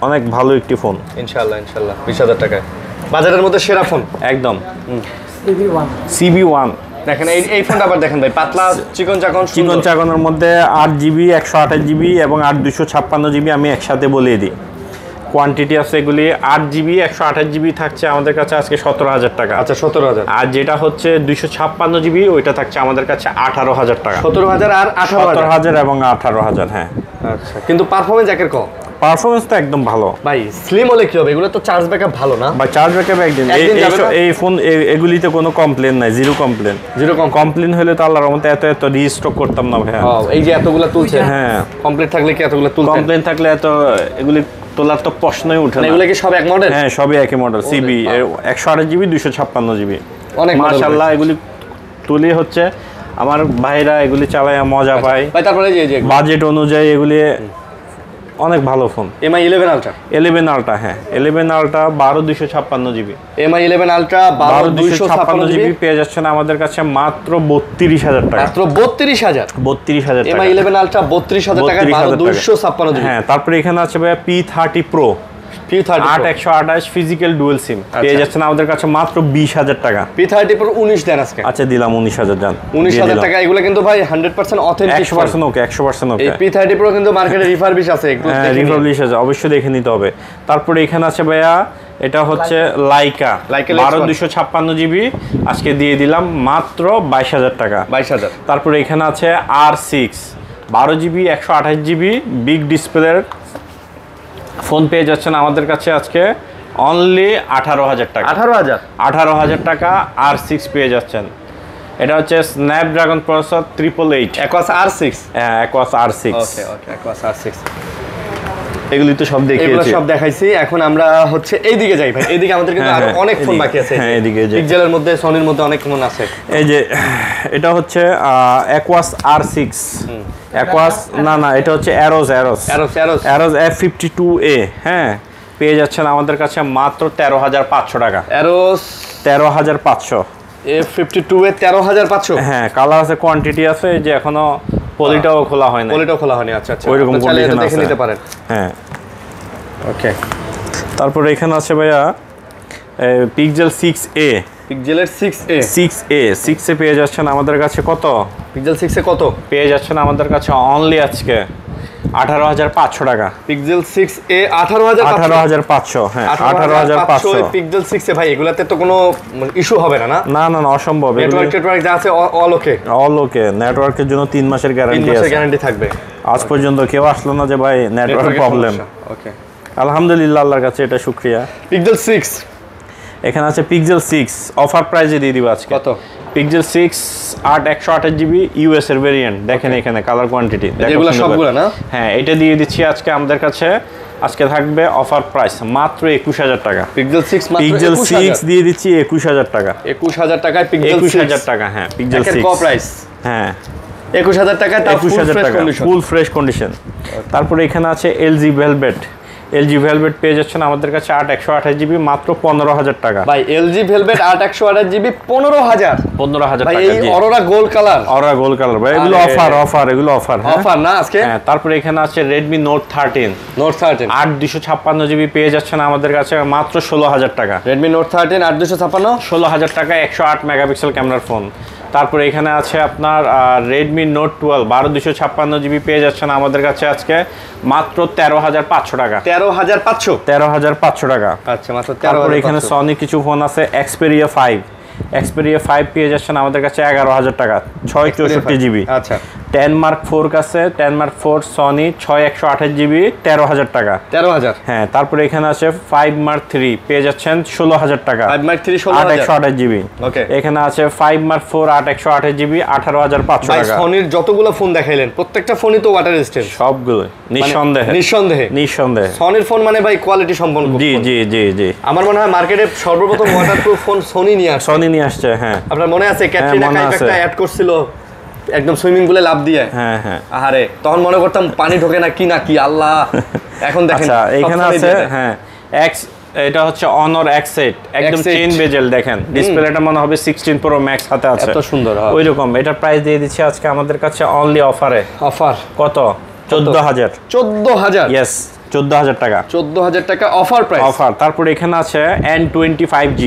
অনেক ভালো একটি ফোন, ইনশাআল্লাহ ইনশাআল্লাহ 20,000 টাকায় বাজারের মধ্যে সেরা ফোন একদম। CB1 দেখেন এই ফোনটা আবার দেখেন ভাই, পাতলা চিকন চাকনের মধ্যে 8GB 128GB এবং 256GB আমি একসাথে বলিয়ে দিই। কোয়ান্টিটি আছে এগুলি 8GB 128GB থাকছে আমাদের কাছে আজকে 17,000 টাকা। আচ্ছা 17,000। আর যেটা হচ্ছে 256GB ওইটা থাকছে আমাদের কাছে 18,000 টাকা। 17,000 আর 18,000 এবং 18,000। হ্যাঁ আচ্ছা, কিন্তু পারফরম্যান্স একের কম। পারফরম্যান্স তো একদম ভালো ভাই। স্লিম হলে কি হবে? এগুলো তো চার্জ ব্যাকআপ ভালো না ভাই, চার্জ ব্যাকআপ একদিন। এই ফোন এগুলিতে কোনো কমপ্লেন নাই, জিরো কমপ্লেন। কমপ্লেন হলে তো আল্লাহর রহমতে এত রিস্টক করতাম না ভাই। এই যে এতগুলা তুলছে, হ্যাঁ কমপ্লিট থাকলে কি এতগুলা তুলতেন? কমপ্লেন থাকলে এত এগুলি তোলার তো প্রশ্নই উঠে না। এগুলো কি সব এক মডেল? হ্যাঁ সবই একই মডেল, CB 128GB 256GB। অনেক মাশাআল্লাহ, এগুলি তুলি হচ্ছে আমার ভাইরা এগুলি চালায় মজা পায় ভাই। তারপরে যে বাজেট অনুযায়ী এগুলি অনেক ভালো ফোন। MI 11 আলট্রা, 11 আলট্রা, হ্যাঁ 11 ultra 12256GB। MI 11 ultra 12256GB পেয়ে যাচ্ছেন আমাদের কাছে মাত্র 32,000 টাকা। মাত্র 32,000 টাকা। MI 11 আলট্রা 32,000 টাকা, 12256GB। হ্যাঁ তারপরে এখানে আছে ভাই P30 Pro 8128 physical dual SIM পেয়ে যাচ্ছেন আমাদের কাছে মাত্র 20,000 টাকা। P30 Pro 19 দেন আজকে। আচ্ছা দিলাম 19,000 জান। 19,000 টাকা। এগুলো কিন্তু ভাই 100% অথেন্টিক, 100% ওকে, 100% ওকে। এই P30 Pro কিন্তু মার্কেটে রিফারবিশ আছে, একটু দেখে নিন। রিফারবিশ আছে, অবশ্যই দেখে নিতে হবে। তারপরে এখানে আছে ভাইয়া, এটা হচ্ছে লাইকা 12256GB আজকে দিয়ে দিলাম মাত্র 22,000 টাকা। 22,000। তারপরে এখানে আছে R6 12GB 128GB বিগ ডিসপ্লের ফোন পেয়ে যাচ্ছেন আমাদের কাছে আজকে অনলি 18,000 টাকা। 18,000 টাকা R6 পেয়ে যাচ্ছেন। এটা হচ্ছে স্ন্যাপড্রাগন প্রসেসর 888 Aquos R6। হ্যাঁ Aquos R6। ওকে Aquos R6। এগুলি তো সব দেখিয়েছি, এগুলো সব দেখাইছি। এখন আমরা হচ্ছে এইদিকে যাই ভাই। এইদিকে আমাদের কিন্তু আরো অনেক ফোন বাকি আছে। হ্যাঁ এদিকে যাই। পিক্সেলের মধ্যে, সনির মধ্যে অনেক ফোন আছে। এই যে এটা হচ্ছে Aquos R6, Aquos না এটা হচ্ছে Aros F52A। হ্যাঁ পেয়ে যাচ্ছেন আমাদের কাছে মাত্র 13,500 টাকা। Aros 13,500 F52A 13,500। হ্যাঁ কালার আছে, কোয়ান্টিটি আছে, এই যে এখনো পলিটাও খোলা হয় না। আচ্ছা আচ্ছা, ওইরকম কন্ডিশন আছে, দেখে নিতে পারেন। হ্যাঁ ওকে। তারপরে এখানে আছে ভাইয়া পিক্সেল 6A। পিক্সেলের 6A পেয়ে যাচ্ছেন আমাদের কাছে কত? পিক্সেল 6 এ কত পেয়ে যাচ্ছেন আমাদের কাছে অনলি আজকে 18,500 টাকা। Pixel 6A 18,500। হ্যাঁ 18,500 পিক্সেল 6 এ ভাই। এগুলাতে তো কোনো ইস্যু হবে না? না অসম্ভব। নেটওয়ার্ক যা আছে অল ওকে। নেটওয়ার্কের জন্য 3 মাসের গ্যারান্টি আছে। গ্যারান্টি থাকবে। আজ পর্যন্ত কেউ আসলো না যে ভাই নেটওয়ার্ক প্রবলেম। ওকে আলহামদুলিল্লাহ, আল্লাহর কাছে এটা শুকরিয়া। পিক্সেল 6 এখানে আছে পিক্সেল 6 অফার প্রাইসে দিয়ে দিব আজকে। কত? পিক্সেল 6 128GB ইউএস এর ভেরিয়েন্ট। দেখেন এখানে কালার কোয়ান্টিটি এগুলো সবগুলো না? হ্যাঁ এটা দিয়ে দিচ্ছি আজকে আমাদের কাছে। আজকে থাকবে অফার প্রাইস মাত্র 21,000 টাকা। পিক্সেল 6 মাত্র 21,000 দিয়ে দিচ্ছি 21,000 টাকা। 21,000 টাকায় পিক্সেল 21,000 টাকা। হ্যাঁ পিক্সেল 6 কত প্রাইস? হ্যাঁ 21,000 টাকা, তাও ফুল ফ্রেশ কন্ডিশন। তারপরে এখানে আছে LG ভেলভেট পেয়ে যাচ্ছেন আমাদের কাছে 8128GB মাত্র 15,000 টাকা। ভাই LG ভেলভেট 8128GB 15,000 টাকা। ভাই এই অরোরা গোল্ড কালার ভাই এগুলো অফার, এগুলো অফার না আজকে। হ্যাঁ তারপরে এখানে আছে Redmi Note 13 8256GB পেয়ে যাচ্ছেন আমাদের কাছে মাত্র 16,000 টাকা। Redmi Note 13 8256 16,000 টাকা 108 মেগাপিক্সেল ক্যামেরার ফোন। তারপরে এখানে আছে আপনার Redmi Note 12 12256GB পেয়ে যাচ্ছেন আমাদের কাছে আজকে মাত্র 13,500 টাকা। 13,500 টাকা। আচ্ছা মাত্র 13,500। তারপরে এখানে সনি কিছু ফোন আছে Xperia 5 পেয়ে যাচ্ছেন আমাদের কাছে 11,000 টাকা 664GB। আচ্ছা 10 Mark 4 কাছে 10 Mark 4 সনি 6128GB 13,000 টাকা। 13,000। হ্যাঁ তারপরে এখানে আছে 5 Mark 3 পেয়ে যাচ্ছেন 16,000 টাকা। 5 Mark 3 16,000 128GB। ওকে। এখানে আছে 5 Mark 4 128GB 18,500 টাকা। ভাই সনির যতগুলো ফোন দেখাইলেন প্রত্যেকটা ফোনই তো ওয়াটার রেজিস্ট্যান্ট সবগুলো নিঃসন্দেহে সনির ফোন মানে ভাই কোয়ালিটি সম্পন্ন। জি আমার মনে হয় মার্কেটে সর্বপ্রথম ওয়াটারপ্রুফ ফোন সনি নিয়ে আসছে। হ্যাঁ আপনার মনে আছে ক্যাটরিনা কাইফ একটা অ্যাড করছিল একদম সুইমিং পুলে লাফ দিয়ে? হ্যাঁ আহারে তখন মনে করতাম পানি ঢোকে না কি আল্লাহ। এখন দেখেন আচ্ছা এখানে আছে হ্যাঁ এটা হচ্ছে Honor X8 একদম X8 চেইন বেজেল দেখেন ডিসপ্লেটা মনে হবে 16 Pro Max হাতে আছে এত সুন্দর ওই রকম এটার প্রাইস দিয়ে দিচ্ছি আজকে আমাদের কাছে অনলি অফারে অফার কত 14000 ইয়েস 14000 টাকা 14000 টাকা অফার প্রাইস অফার তারপর এখানে আছে N25G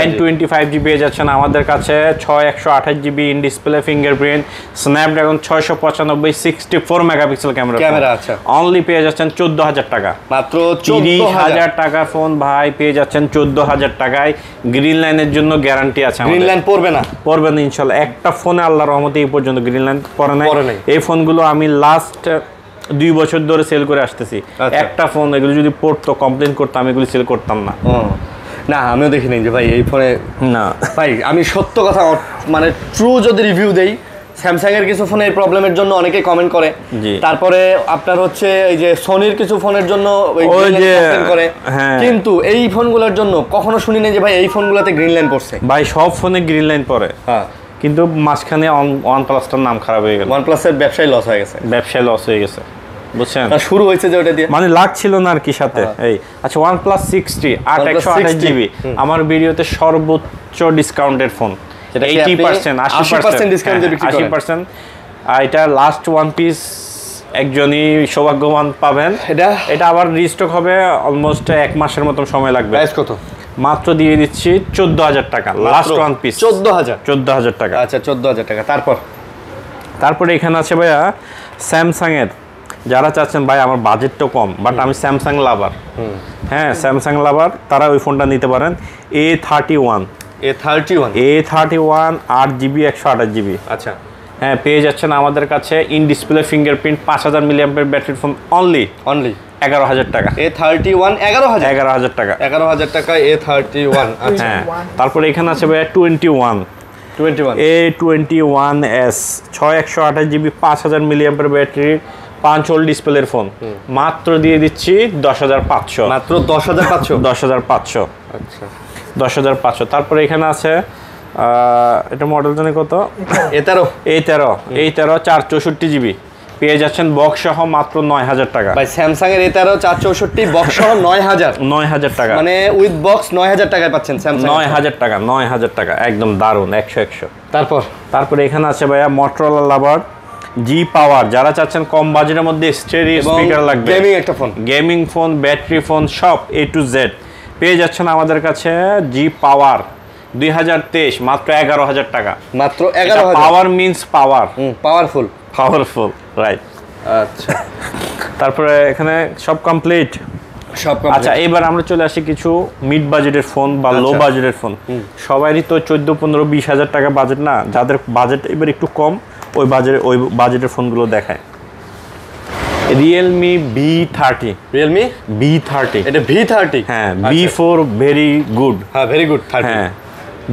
N25G পেয়ে যাচ্ছেন আমাদের কাছে 6128GB in display fingerprint Snapdragon 695 64 megapixel camera আছে অনলি পেয়ে যাচ্ছেন 14000 টাকা মাত্র 30000 টাকার ফোন ভাই পেয়ে যাচ্ছেন 14000 টাকায় গ্রিন লাইনের জন্য গ্যারান্টি আছে গ্রিন লাইন পড়বে না ইনশাআল্লাহ একটা ফোনে আল্লাহর রহমতে এই পর্যন্ত গ্রিন লাইন পড়ে নাই এই ফোনগুলো আমি লাস্ট 2 বছর ধরে সেল করে আসতেছি একটা ফোন এগুলো যদি পড়তো কমপ্লেইন করতাম এগুলো সেল করতাম না না আমিও দেখিনি যে ভাই এই ফোনে না ভাই আমি সত্য কথা মানে ট্রু যদি রিভিউ দেই স্যামসাং এর কিছু ফোনের প্রবলেমের জন্য অনেকে কমেন্ট করে তারপরে আপনার হচ্ছে এই যে সোনির কিছু ফোনের জন্য ওই যে কমেন্ট করে কিন্তু এই ফোনগুলোর জন্য কখনো শুনি নাই যে ভাই এই ফোনগুলোতে গ্রিন লাইন পড়ছে ভাই সব ফোনে গ্রিন লাইন পড়ে হ্যাঁ কিন্তু মাঝখানে OnePlus-টার নাম খারাপ হয়ে গেল OnePlus এর ব্যবসায় লস হয়ে গেছে বুঝছেন শুরু হয়েছে যে ওটা দিয়ে মানে লাগছিল না আর কি সাথে এই আচ্ছা OnePlus 60 128GB আমার ভিডিওতে সর্বোচ্চ ডিসকাউন্টেড ফোন 80% ডিসকাউন্ট দিয়ে বিক্রি করেন 80% আর এটা লাস্ট ওয়ান পিস একজনই সৌভাগ্যবান পাবেন এটা আবার রিস্টক হবে অলমোস্ট 1 মাসের মতো সময় লাগবে প্রাইস কত মাত্র দিয়ে দিচ্ছি 14000 টাকা লাস্ট ওয়ান পিস 14000 টাকা আচ্ছা 14000 টাকা তারপরে এখানে আছে ভাইয়া স্যামসাং এর যারা চাচ্ছেন ভাই আমার বাজেটটা কম বাট আমি স্যামসাং লাভার হ্যাঁ স্যামসাং লাভার তারা ওই ফোনটা নিতে পারেন A31 8GB 128GB আচ্ছা হ্যাঁ পেয়ে যাচ্ছেন আমাদের কাছে in display fingerprint 5000 milliampere battery phone only 11000 টাকা A31 11000 টাকা 11000 টাকা A31 আচ্ছা তারপরে এখানে আছে ভাই A21s 6128GB 5000 milliampere battery 5 hole ডিসপ্লের ফোন মাত্র দিয়ে দিচ্ছি 10500 মাত্র 10500 আচ্ছা 10500 তারপরে এখানে আছে এটা মডেল জানি কত A13 464GB পেয়ে যাচ্ছেন বক্স সহ মাত্র 9000 টাকা ভাই স্যামসাং এর A13 464 বক্স সহ 9000 টাকা মানে উইথ বক্স 9000 টাকায় পাচ্ছেন স্যামসাং 9000 টাকা একদম দারুন 100 তারপরে এখানে আছে ভাইয়া Motorola লাভার G পাওয়ার যারা চাচ্ছেন কম বাজেটের মধ্যে স্টেরিও স্পিকার লাগবে গেমিং ফোন ব্যাটারি ফোন সব A to Z পেয়ে যাচ্ছেন আমাদের কাছে G পাওয়ার 2023 মাত্র 11000 টাকা মাত্র 11000 পাওয়ার মিন্স পাওয়ারফুল রাইট আচ্ছা তারপরে এখানে সব কমপ্লিট আচ্ছা এবার আমরা চলে আসি কিছু মিড বাজেটের ফোন বা লো বাজেটের ফোন সবারই তো 14-15-20 টাকা বাজেট না যাদের বাজেট এবার একটু কম ওই বাজেটের ফোনগুলো দেখায় Realme B30 এটা V30 হ্যাঁ B4 very good very good 30 হ্যাঁ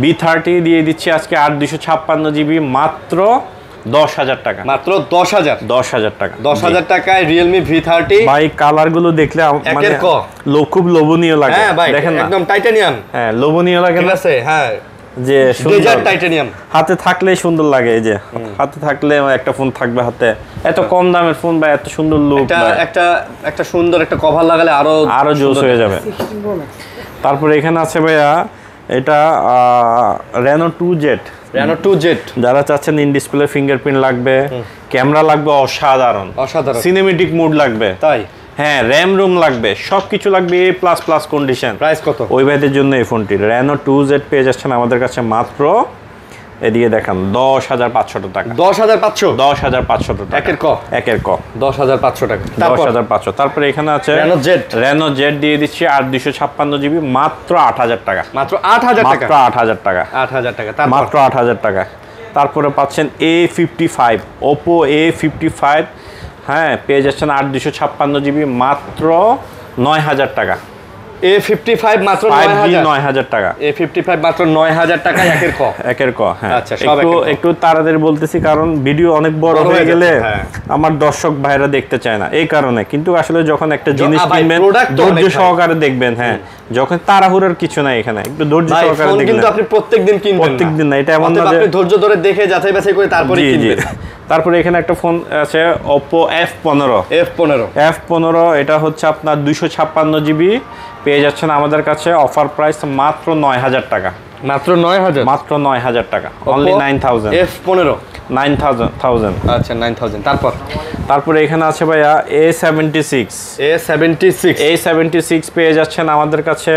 B30 দিয়ে দিচ্ছি আজকে 8256GB মাত্র 10000 টাকা মাত্র 10000 টাকা 10000 টাকায় Realme V30 ভাই কালার গুলো দেখলে মানে খুব লোভনীয় লাগে দেখেন না একদম টাইটানিয়াম হ্যাঁ লোভনীয় লাগে না হ্যাঁ যে সুন্দর টাইটানিয়াম হাতে থাকলে সুন্দর লাগে এই যে হাতে থাকলে একটা ফোন থাকবে হাতে এত কম দামের ফোন বা এত সুন্দর লুক একটা সুন্দর একটা কভার লাগালে আরো জোস হয়ে যাবে তারপরে এখানে আছে ভাইয়া এটা Reno 2Z যারা চাচ্ছেন ইন ডিসপ্লে ফিঙ্গারপ্রিন্ট লাগবে ক্যামেরা লাগবে অসাধারণ সিনেমেটিক মোড লাগবে তাই হ্যাঁ র্যাম রুম লাগবে সবকিছু লাগবে A++ কন্ডিশন প্রাইস কত ওই ভাইদের জন্য এই ফোনটি Reno 2Z পেয়ে যাচ্ছেন আমাদের কাছে মাত্র এদিকে দেখান 10500 টাকা 10500 টাকা একের ক 10500 টাকা 10500 তারপরে এখানে আছে Reno Z দিয়ে দিচ্ছি 8256GB মাত্র 8000 টাকা মাত্র 8000 টাকা মাত্র 8000 টাকা তারপরে পাচ্ছেন A55 Oppo A55 হ্যাঁ পেয়ে যাচ্ছেন 8256GB মাত্র 9000 টাকা A55 মাত্র 9000 টাকা A55 মাত্র 9000 টাকা একের ক হ্যাঁ আচ্ছা একটু তাড়াতাড়ি বলতেছি কারণ ভিডিও অনেক বড় হয়ে গেলে আমার দর্শক ভাইরা দেখতে চায় না এই কারণে কিন্তু আসলে যখন একটা জিনিস কিনবেন ধৈর্য সহকারে দেখবেন হ্যাঁ যখন তাড়াহুড়োর কিছু নাই এখানে একটু ধৈর্য সহকারে দেখবেন কিন্তু আপনি প্রত্যেকদিন কিনবেন প্রত্যেকদিন না এটা এমন না যে আপনি ধৈর্য ধরে দেখে যাচাই বাছাই করে তারপরে কিনবেন তারপরে এখানে একটা ফোন আছে Oppo F15 এটা হচ্ছে আপনার 256GB পেয়ে যাচ্ছেন আমাদের কাছে অফার প্রাইস মাত্র 9000 টাকা। মাত্র 9000, মাত্র 9000 টাকা, অনলি 9000। F15 9000। আচ্ছা 9000। তারপরে এখানে আছে ভাইয়া A76 পেয়ে যাচ্ছেন আমাদের কাছে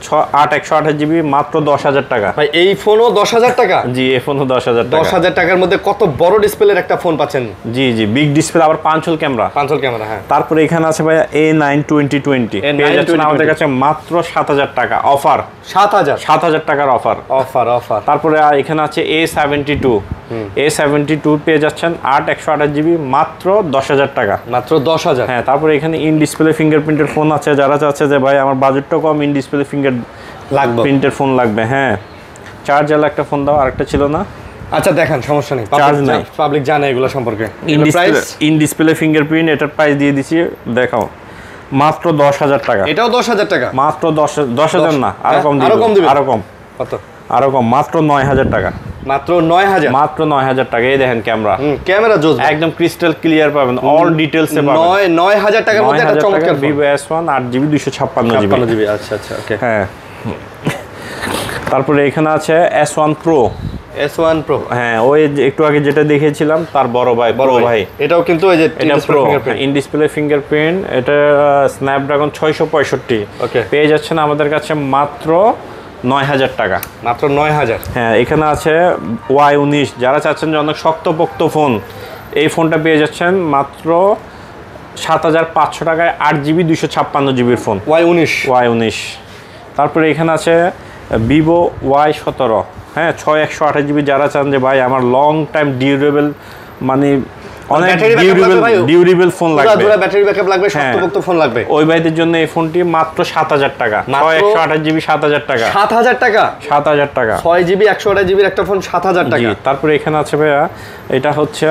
128 জিবি মাত্র 10000 টাকা। ভাই এই ফোনও 10000 টাকা? জি, এই ফোনও 10000 টাকা। 10000 টাকার মধ্যে কত বড় ডিসপ্লের একটা ফোন পাচ্ছেন। জি জি, বিগ ডিসপ্লে, আবার পাঁচল ক্যামেরা। হ্যাঁ। তারপরে এখানে আছে ভাইয়া A9 2020 পেয়ে যাচ্ছেন আমাদের কাছে মাত্র 7000 টাকা অফার। 7000 টাকার অফার। তারপরে এখানে আছে A72 পেয়ে যাচ্ছেন 128 জিবি মাত্র 10000 টাকা। মাত্র 10000। হ্যাঁ, তারপরে এখানে ইন ডিসপ্লে ফিঙ্গারপ্রিন্টের ফোন আছে, যারা চাচ্ছে যে ভাই আমার বাজেটটা কম, ইন ডিসপ্লে ফিঙ্গার প্রিন্টের ফোন লাগবে। হ্যাঁ, চার্জার একটা ফোন দাও, আরেকটা ছিল না? আচ্ছা দেখান, সমস্যা নেই, চার্জ নাই, পাবলিক জানে এগুলো সম্পর্কে। ইন ডিসপ্লে ফিঙ্গারপ্রিন্ট, এটার প্রাইস দিয়ে দিছি, দেখাও, মাত্র 10000 টাকা। এটাও 10000 টাকা? মাত্র 10000 না, আরো কম দিবে। আরো কম। কত? আরো কম, মাত্র 9000 টাকা। মাত্র 9000? মাত্র 9000 টাকা। এই দেখেন ক্যামেরা জোস, একদম ক্রিস্টাল ক্লিয়ার পাবেন, অল ডিটেইলস এ পাবেন। 9000 টাকার মধ্যে একটা চমৎকার Vivo S1 8GB 256GB। আচ্ছা ওকে। হ্যাঁ, তারপরে এখানে আছে S1 Pro। হ্যাঁ, ওই একটু আগে যেটা দেখিয়েছিলাম তার বড় ভাই। এটাও কিন্তু এই যে ইন ডিসপ্লে ফিঙ্গারপ্রিন্ট, এটা স্ন্যাপড্রাগন 665 পেয়ে যাচ্ছেন আমাদের কাছে মাত্র 9000 টাকা। মাত্র 9000। হ্যাঁ, এখানে আছে Y19, যারা চাচ্ছেন যে অনেক শক্তপোক্ত ফোন, এই ফোনটা পেয়ে যাচ্ছেন মাত্র 7500 টাকায় 8GB 256GBর ফোন Y19। তারপরে এখানে আছে Vivo Y17। হ্যাঁ, 6128GB, যারা চান যে ভাই আমার লং টাইম ডিউরেবল, মানে অনেক ডিউরেবল ফোন লাগবে, ব্যাটারি ব্যাকআপ লাগবে, শক্তপোক্ত ফোন লাগবে, ওই ভাইদের জন্য এই ফোনটি মাত্র 7000 টাকা। 128GB 7000 টাকা। 7000 টাকা? 7000 টাকা। 6GB 128GB একটা ফোন 7000 টাকা। তারপরে এখানে আছে ভাইয়া, এটা হচ্ছে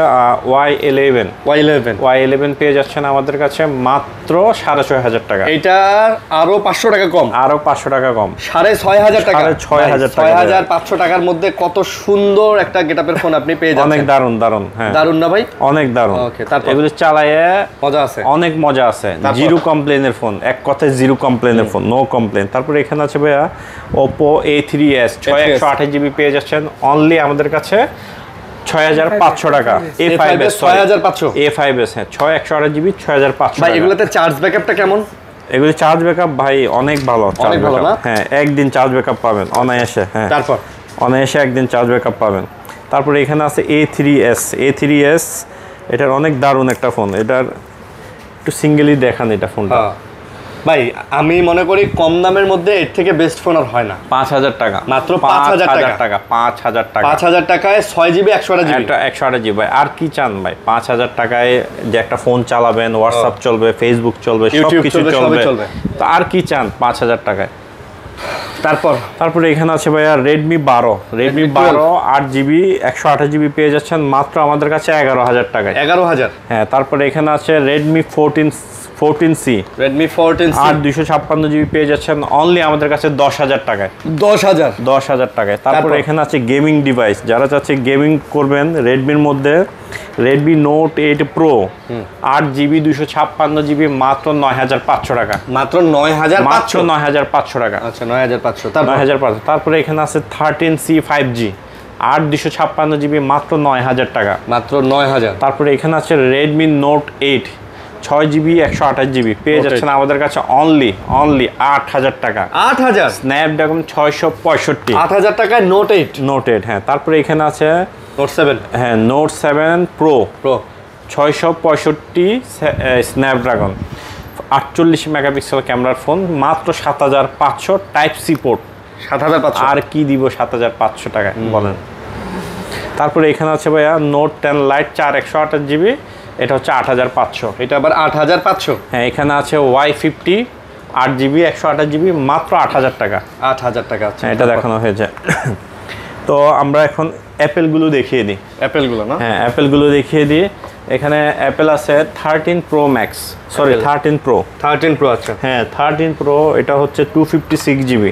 Y11 পেয়ে যাচ্ছেন আমাদের কাছে মাত্র 6500 টাকা। এটা আরো 500 টাকা কম। আরো 500 টাকা কম, 6500 টাকা। 6500 টাকার মধ্যে কত সুন্দর একটা গেটআপের ফোন আপনি পেয়ে যাচ্ছেন। অনেক দারুন। হ্যাঁ, দারুন না ভাই? অনেক দারুন। ওকে, তারপর এগুলো চালায়ে মজা আছে, অনেক মজা আছে। জিরো কমপ্লেনের ফোন, এক কথায় জিরো কমপ্লেনের ফোন, নো কমপ্লেন। তারপরে এখানে আছে ভাইয়া Oppo A3s 6128GB পেয়ে যাচ্ছেন অনলি আমাদের কাছে 6500 টাকা। A5s 6500। A5s, হ্যাঁ, 6128GB 6500 ভাই। এগুলোতে চার্জ ব্যাকআপটা কেমন? এগুলো চার্জ ব্যাকআপ ভাই অনেক ভালো। অনেক ভালো না? হ্যাঁ, একদিন চার্জ ব্যাকআপ পাবেন অনায়াসে। হ্যাঁ, তারপর অনায়াসে একদিন চার্জ ব্যাকআপ পাবেন। তারপরে এখানে আছে A3s, এটার অনেক দারুণ একটা ফোন। এটার একটু সিঙ্গেলি দেখান এটা ফোনটা। ভাই আমি মনে করি কম দামের মধ্যে এর থেকে বেস্ট ফোন আর হয় না। 5000 টাকা, মাত্র 5000 টাকা। 5000 টাকায় 6GB 128GB। 128GB ভাই, আর কি চান ভাই? 5000 টাকায় যে একটা ফোন চালাবেন, হোয়াটসঅ্যাপ চলবে, ফেসবুক চলবে, সবকিছু চলবে, তো আর কি চান 5000 টাকায়? তারপরে এখানে আছে ভাইয়া Redmi 12 8GB 128GB পেয়ে যাচ্ছেন মাত্র আমাদের কাছে 11000 টাকায়। 11000? হ্যাঁ, তারপরে এখানে আছে Redmi 14C 256GB পেয়ে যাচ্ছেন অনলি আমাদের কাছে 10000 টাকায়। 10000 টাকায়। তারপরে এখানে আছে গেমিং ডিভাইস, যারা চাচ্ছে গেমিং করবেন, রেডমির মধ্যে Redmi Note 8 Pro 8GB 256GB মাত্র 9500 টাকা। মাত্র 9500 টাকা। আচ্ছা, 9500। 9500। তারপরে এখানে আছে 13C 5G 8256GB মাত্র 9000 টাকা। মাত্র 9000। তারপরে এখানে আছে Redmi Note 8 6GB 128GB পেয়ে যাচ্ছেন আমাদের কাছে অনলি 8000 টাকা। 8000? স্ন্যাপড্রাগন 665। 8000 টাকায় Note 8? হ্যাঁ, তারপরে এখানে আছে Note 7। হ্যাঁ, Note 7 Pro 665 স্ন্যাপড্রাগন 48 মেগাপিক্সেল ক্যামেরার ফোন মাত্র 7500 টাইপ সি পোর্ট। 7500? আর কি দিব 7500 টাকায় বলেন? তারপরে এখানে আছে ভাইয়া Note 10 Lite 4 128GB, এটা হচ্ছে 8500। এটা আবার 8500? হ্যাঁ, এখানে আছে Y50 8GB 128GB মাত্র 8000 টাকা। 8000 টাকা। আচ্ছা, এটা দেখানো হয়েছে। তো আমরা এখন অ্যাপেলগুলো দেখিয়ে দিই। অ্যাপেলগুলো না? হ্যাঁ, অ্যাপেলগুলো দেখিয়ে দিই। এখানে অ্যাপেল আছে 13 Pro Max, sorry 13 Pro। 13 Pro, আচ্ছা। হ্যাঁ, 13 Pro, এটা হচ্ছে 256GB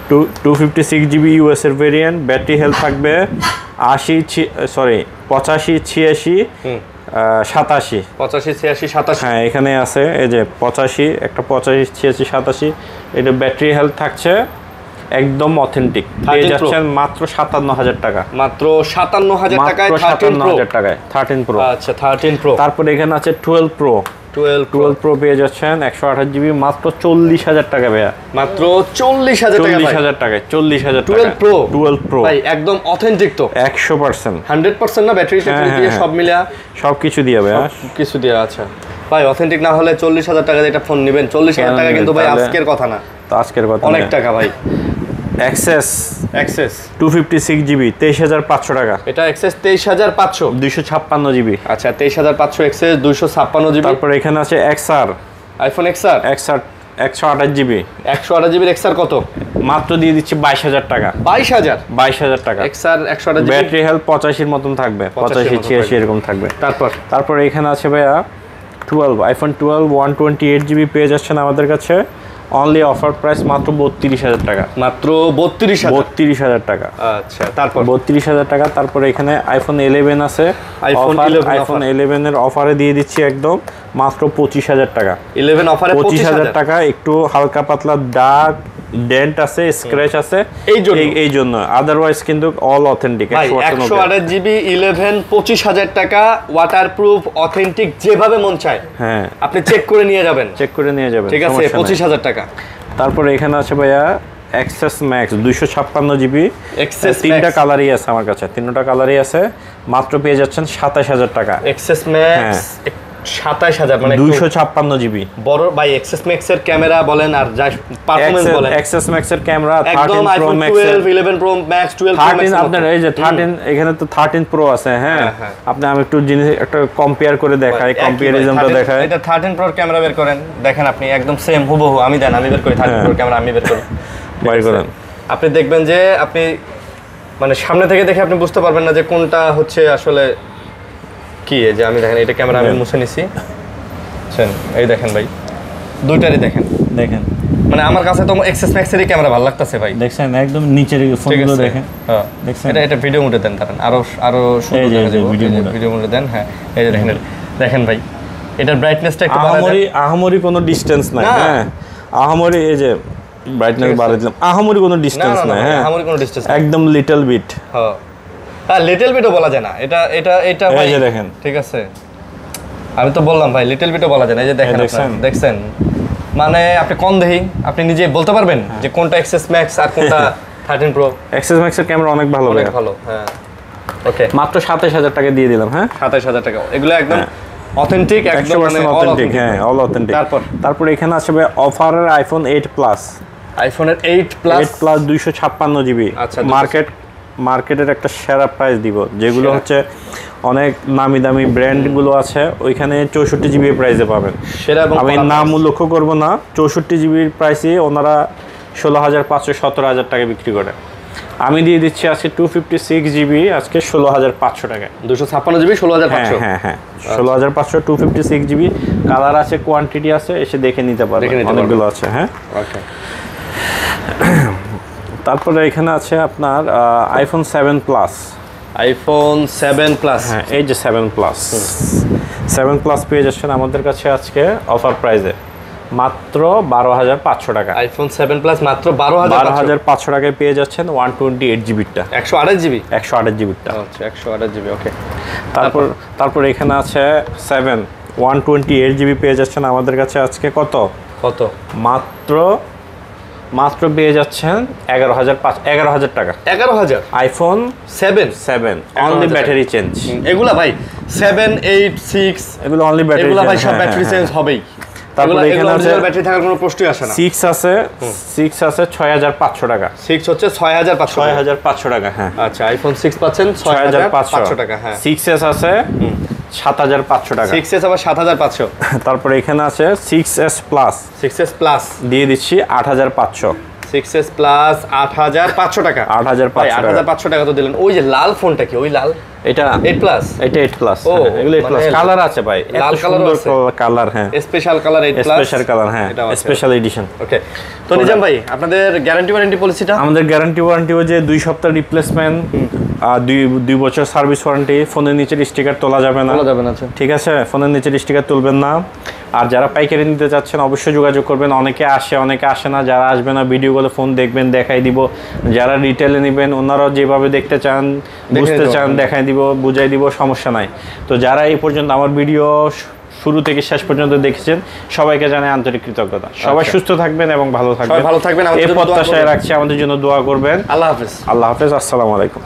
256GB US এর ভেরিয়েন্ট। ব্যাটারি হেলথ থাকবে 85 86 87 85 86 87 হ্যাঁ এখানে আছে এই যে 85 একটা 85 86 87 এটা ব্যাটারি হেলথ থাকছে একদম অথেন্টিক পেয়ে যাচ্ছেন মাত্র 57000 টাকা মাত্র 57000 টাকায় 57000 টাকায় 13 প্রো আচ্ছা 13 প্রো তারপরে এখানে আছে 12 প্রো 12 প্রো পেয়ে যাচ্ছেন 128 জিবি মাত্র 40000 টাকা ভাইয়া মাত্র 40000 টাকা 40000 টাকায় 40000 টাকা 12 প্রো ভাই একদম অথেন্টিক তো 100% 100% না ব্যাটারি দিয়ে সব মিলিয়ে সবকিছু দিয়ে ভাইয়া কিছু দিয়ে আচ্ছা ভাই অথেন্টিক না হলে 40000 টাকা দিয়ে এটা ফোন নেবেন 40000 টাকা কিন্তু ভাই আজকের কথা না তো আজকের কথা অনেক টাকা ভাই এক্সেস 256 জিবি 23500 টাকা এটা এক্সেস 23500 256 জিবি আচ্ছা 23500 এক্সেস 256 জিবি তারপর এখানে আছে এক্সআর আইফোন এক্সআর 128 জিবি 128 জিবির এক্সআর কত মাত্র দিয়ে দিচ্ছি 22000 টাকা 22000 টাকা এক্সআর 128 জিবি ব্যাটারি হেলথ 85 এর মতন থাকবে 85 86 এরকম থাকবে তারপর এখানে আছে ভাইয়া 12 আইফোন 12 128 জিবি পেয়ে যাচ্ছেন আমাদের কাছে অনলি অফার প্রাইস মাত্র 32000 টাকা মাত্র 32000 টাকা আচ্ছা তারপর 32000 টাকা তারপর এখানে আইফোন 11 আছে আইফোন 11 এর অফারে দিয়ে দিচ্ছি একদম মাত্র 25000 টাকা 11 অফারে 25000 টাকা একটু হালকা পাতলা দাগ ডেন্ট আছে স্ক্র্যাচ আছে এই জন্য আদারওয়াইজ কিন্তু অল অথেন্টিক 128 জিবি 11 25000 টাকা ওয়াটারপ্রুফ অথেন্টিক যেভাবে মন চায় হ্যাঁ আপনি চেক করে নিয়ে যাবেন ঠিক আছে 25000 টাকা তারপরে এখানে আছে ভাইয়া এক্সেস ম্যাক্স 256 জিবি এক্সেস তিনটা কালারই আছে আমার কাছে তিনটা কালারই আছে মাত্র পেয়ে যাচ্ছেন 27000 টাকা এক্সেস ম্যাক্স 27000 মানে 256 জিবি বড় ভাই এক্সেস ম্যাক্স এর ক্যামেরা বলেন আর যা পারফরম্যান্স বলেন এক্সেস ম্যাক্স এর camera 13 pro max 11 pro max 12 pro max আপনার এই যে 13 এখানে তো 13 প্রো আছে হ্যাঁ আপনি আমি একটু জিনিস একটা কম্পেয়ার করে দেখাই কম্পারিজনটা দেখাই এটা 13 প্রোর ক্যামেরা বের করেন দেখেন আপনি একদম সেম হুবহু আমি বের করি 13 প্রোর ক্যামেরা আমি বের করি বাইর করেন আপনি দেখবেন যে আপনি মানে সামনে থেকে দেখে আপনি বুঝতে পারবেন না যে কোনটা হচ্ছে আসলে কি এই যে আমি দেখেন এটা ক্যামেরা আমি মুছে নিছি এই দেখেন ভাই দুইটারই দেখেন মানে আমার কাছে তো এক্সএস ম্যাক্স এর ক্যামেরা ভালো লাগতেছে ভাই দেখছেন একদম নিচের ফোনগুলো দেখেন হ্যাঁ দেখছেন এটা ভিডিও মোডে দেন কারণ আরো সুন্দর দেখা যাবে ভিডিও মোডে দেন হ্যাঁ এই যে দেখেন ভাই এটার ব্রাইটনেসটা একটু বাড়ায় আহামরি কোনো ডিসটেন্স নাই হ্যাঁ আহামরি এই যে ব্রাইটনেস বাড়াই দিলাম আহামরি কোনো ডিসটেন্স নাই হ্যাঁ আহামরি কোনো ডিসটেন্স একদম লিটল বিট হ্যাঁ লিটল বিটও বলা যায় না এটা ভাই এই যে দেখেন ঠিক আছে আমি তো বললাম ভাই লিটল বিটও বলা যায় না এই যে দেখেন মানে আপনি কোন দেখি আপনি নিজে বলতে পারবেন যে কোনটা এক্সএস ম্যাক্স আর কোনটা 13 প্রো এক্সএস ম্যাক্স এর ক্যামেরা অনেক ভালো হ্যাঁ ওকে মাত্র 27000 টাকা দিয়ে দিলাম হ্যাঁ 27000 টাকা এগুলো একদম অথেন্টিক একদম মানে অথেন্টিক হ্যাঁ অল অথেন্টিক তারপর এখানে আছে ভাই অফারের আইফোন 8 প্লাস আইফোনের 8 প্লাস 256 জিবি আচ্ছা মার্কেটের একটা সেরা প্রাইস দিব যেগুলো হচ্ছে অনেক নামি দামি ব্র্যান্ডগুলো আছে ওইখানে 64 জিবি প্রাইসে পাবেন আমি নাম লক্ষ্য করব না 64 জিবির প্রাইসে ওনারা 16500 17000 টাকা বিক্রি করে আমি দিয়ে দিচ্ছি আজকে 256 জিবি আজকে 16500 টাকা 256 জিবি 16500 হ্যাঁ 16500 256 জিবি কালার আছে কোয়ান্টিটি আছে এসে দেখে নিতে পারবেন অনেকগুলো আছে হ্যাঁ ওকে তারপরে এখানে আছে আপনার আইফোন 7 প্লাস হ্যাঁ এই যে 7 প্লাস পেয়ে যাচ্ছেন আমাদের কাছে আজকে অফার প্রাইসে মাত্র 12500 টাকা আইফোন 7 প্লাস মাত্র 12500 টাকায় পেয়ে যাচ্ছেন 128 জিবিটা 128 জিবি জিবিটা আচ্ছা 128 জিবি ওকে তারপর এখানে আছে 7 128 জিবি পেয়ে যাচ্ছেন আমাদের কাছে আজকে কত মাত্র পেয়ে যাচ্ছেন 11000 টাকা 11000 আইফোন 7 অনলি ব্যাটারি চেঞ্জ এগুলা ভাই 7 8 6 এগুলো অনলি ব্যাটারি এগুলা ভাই সব ব্যাটারি চেঞ্জ হবেই তারপরে এখানে আছে ব্যাটারি থাকার কোনো প্রশ্নই আসে না 6 আছে 6500 টাকা 6 হচ্ছে 6500 টাকা হ্যাঁ আচ্ছা আইফোন 6 পাচ্ছেন 6500 টাকা হ্যাঁ 6s আছে 7500 টাকা 6s আবার 7500 তারপরে এখানে আছে 6s প্লাস দিয়ে দিচ্ছি 8500 6s প্লাস 8500 টাকা 8500 টাকা তো দিলেন ওই যে লাল ফোনটা কি ওই লাল এটা 8 প্লাস এগুলো 8 প্লাস কালার আছে ভাই লাল কালার হ্যাঁ special colour 8 plus special colour হ্যাঁ স্পেশাল এডিশন ওকে তো নিজাম ভাই আপনাদের গ্যারান্টি ওয়ারেন্টি পলিসিটা আমাদের গ্যারান্টি ওয়ারেন্টি যে 2 সপ্তাহ রিপ্লেসমেন্ট আর দুই বছর সার্ভিস ওয়ারেন্টি। ফোনের নিচের স্টিকার তোলা যাবে না, ঠিক আছে? ফোনের নিচের স্টিকার তুলবেন না। আর যারা পাইকারি নিতে চাচ্ছেন অবশ্যই যোগাযোগ করবেন। অনেকে আসে, অনেকে আসে না। যারা আসবে না ভিডিওগুলো ফোন দেখবেন, দেখাই দিব। যারা রিটেলে নেবেন ওনারাও যেভাবে দেখতে চান, বুঝতে চান, দেখাই দিব, বুঝাই দিব, সমস্যা নাই। তো যারা এই পর্যন্ত আমার ভিডিও শুরু থেকে শেষ পর্যন্ত দেখেছেন সবাইকে জানাই আন্তরিক কৃতজ্ঞতা। সবাই সুস্থ থাকবেন এবং ভালো থাকবেন। ভালো থাকবেন, এই প্রত্যাশায় রাখছি, আমাদের জন্য দোয়া করবেন। আল্লাহ হাফেজ। আল্লাহ হাফেজ। আসসালামু আলাইকুম।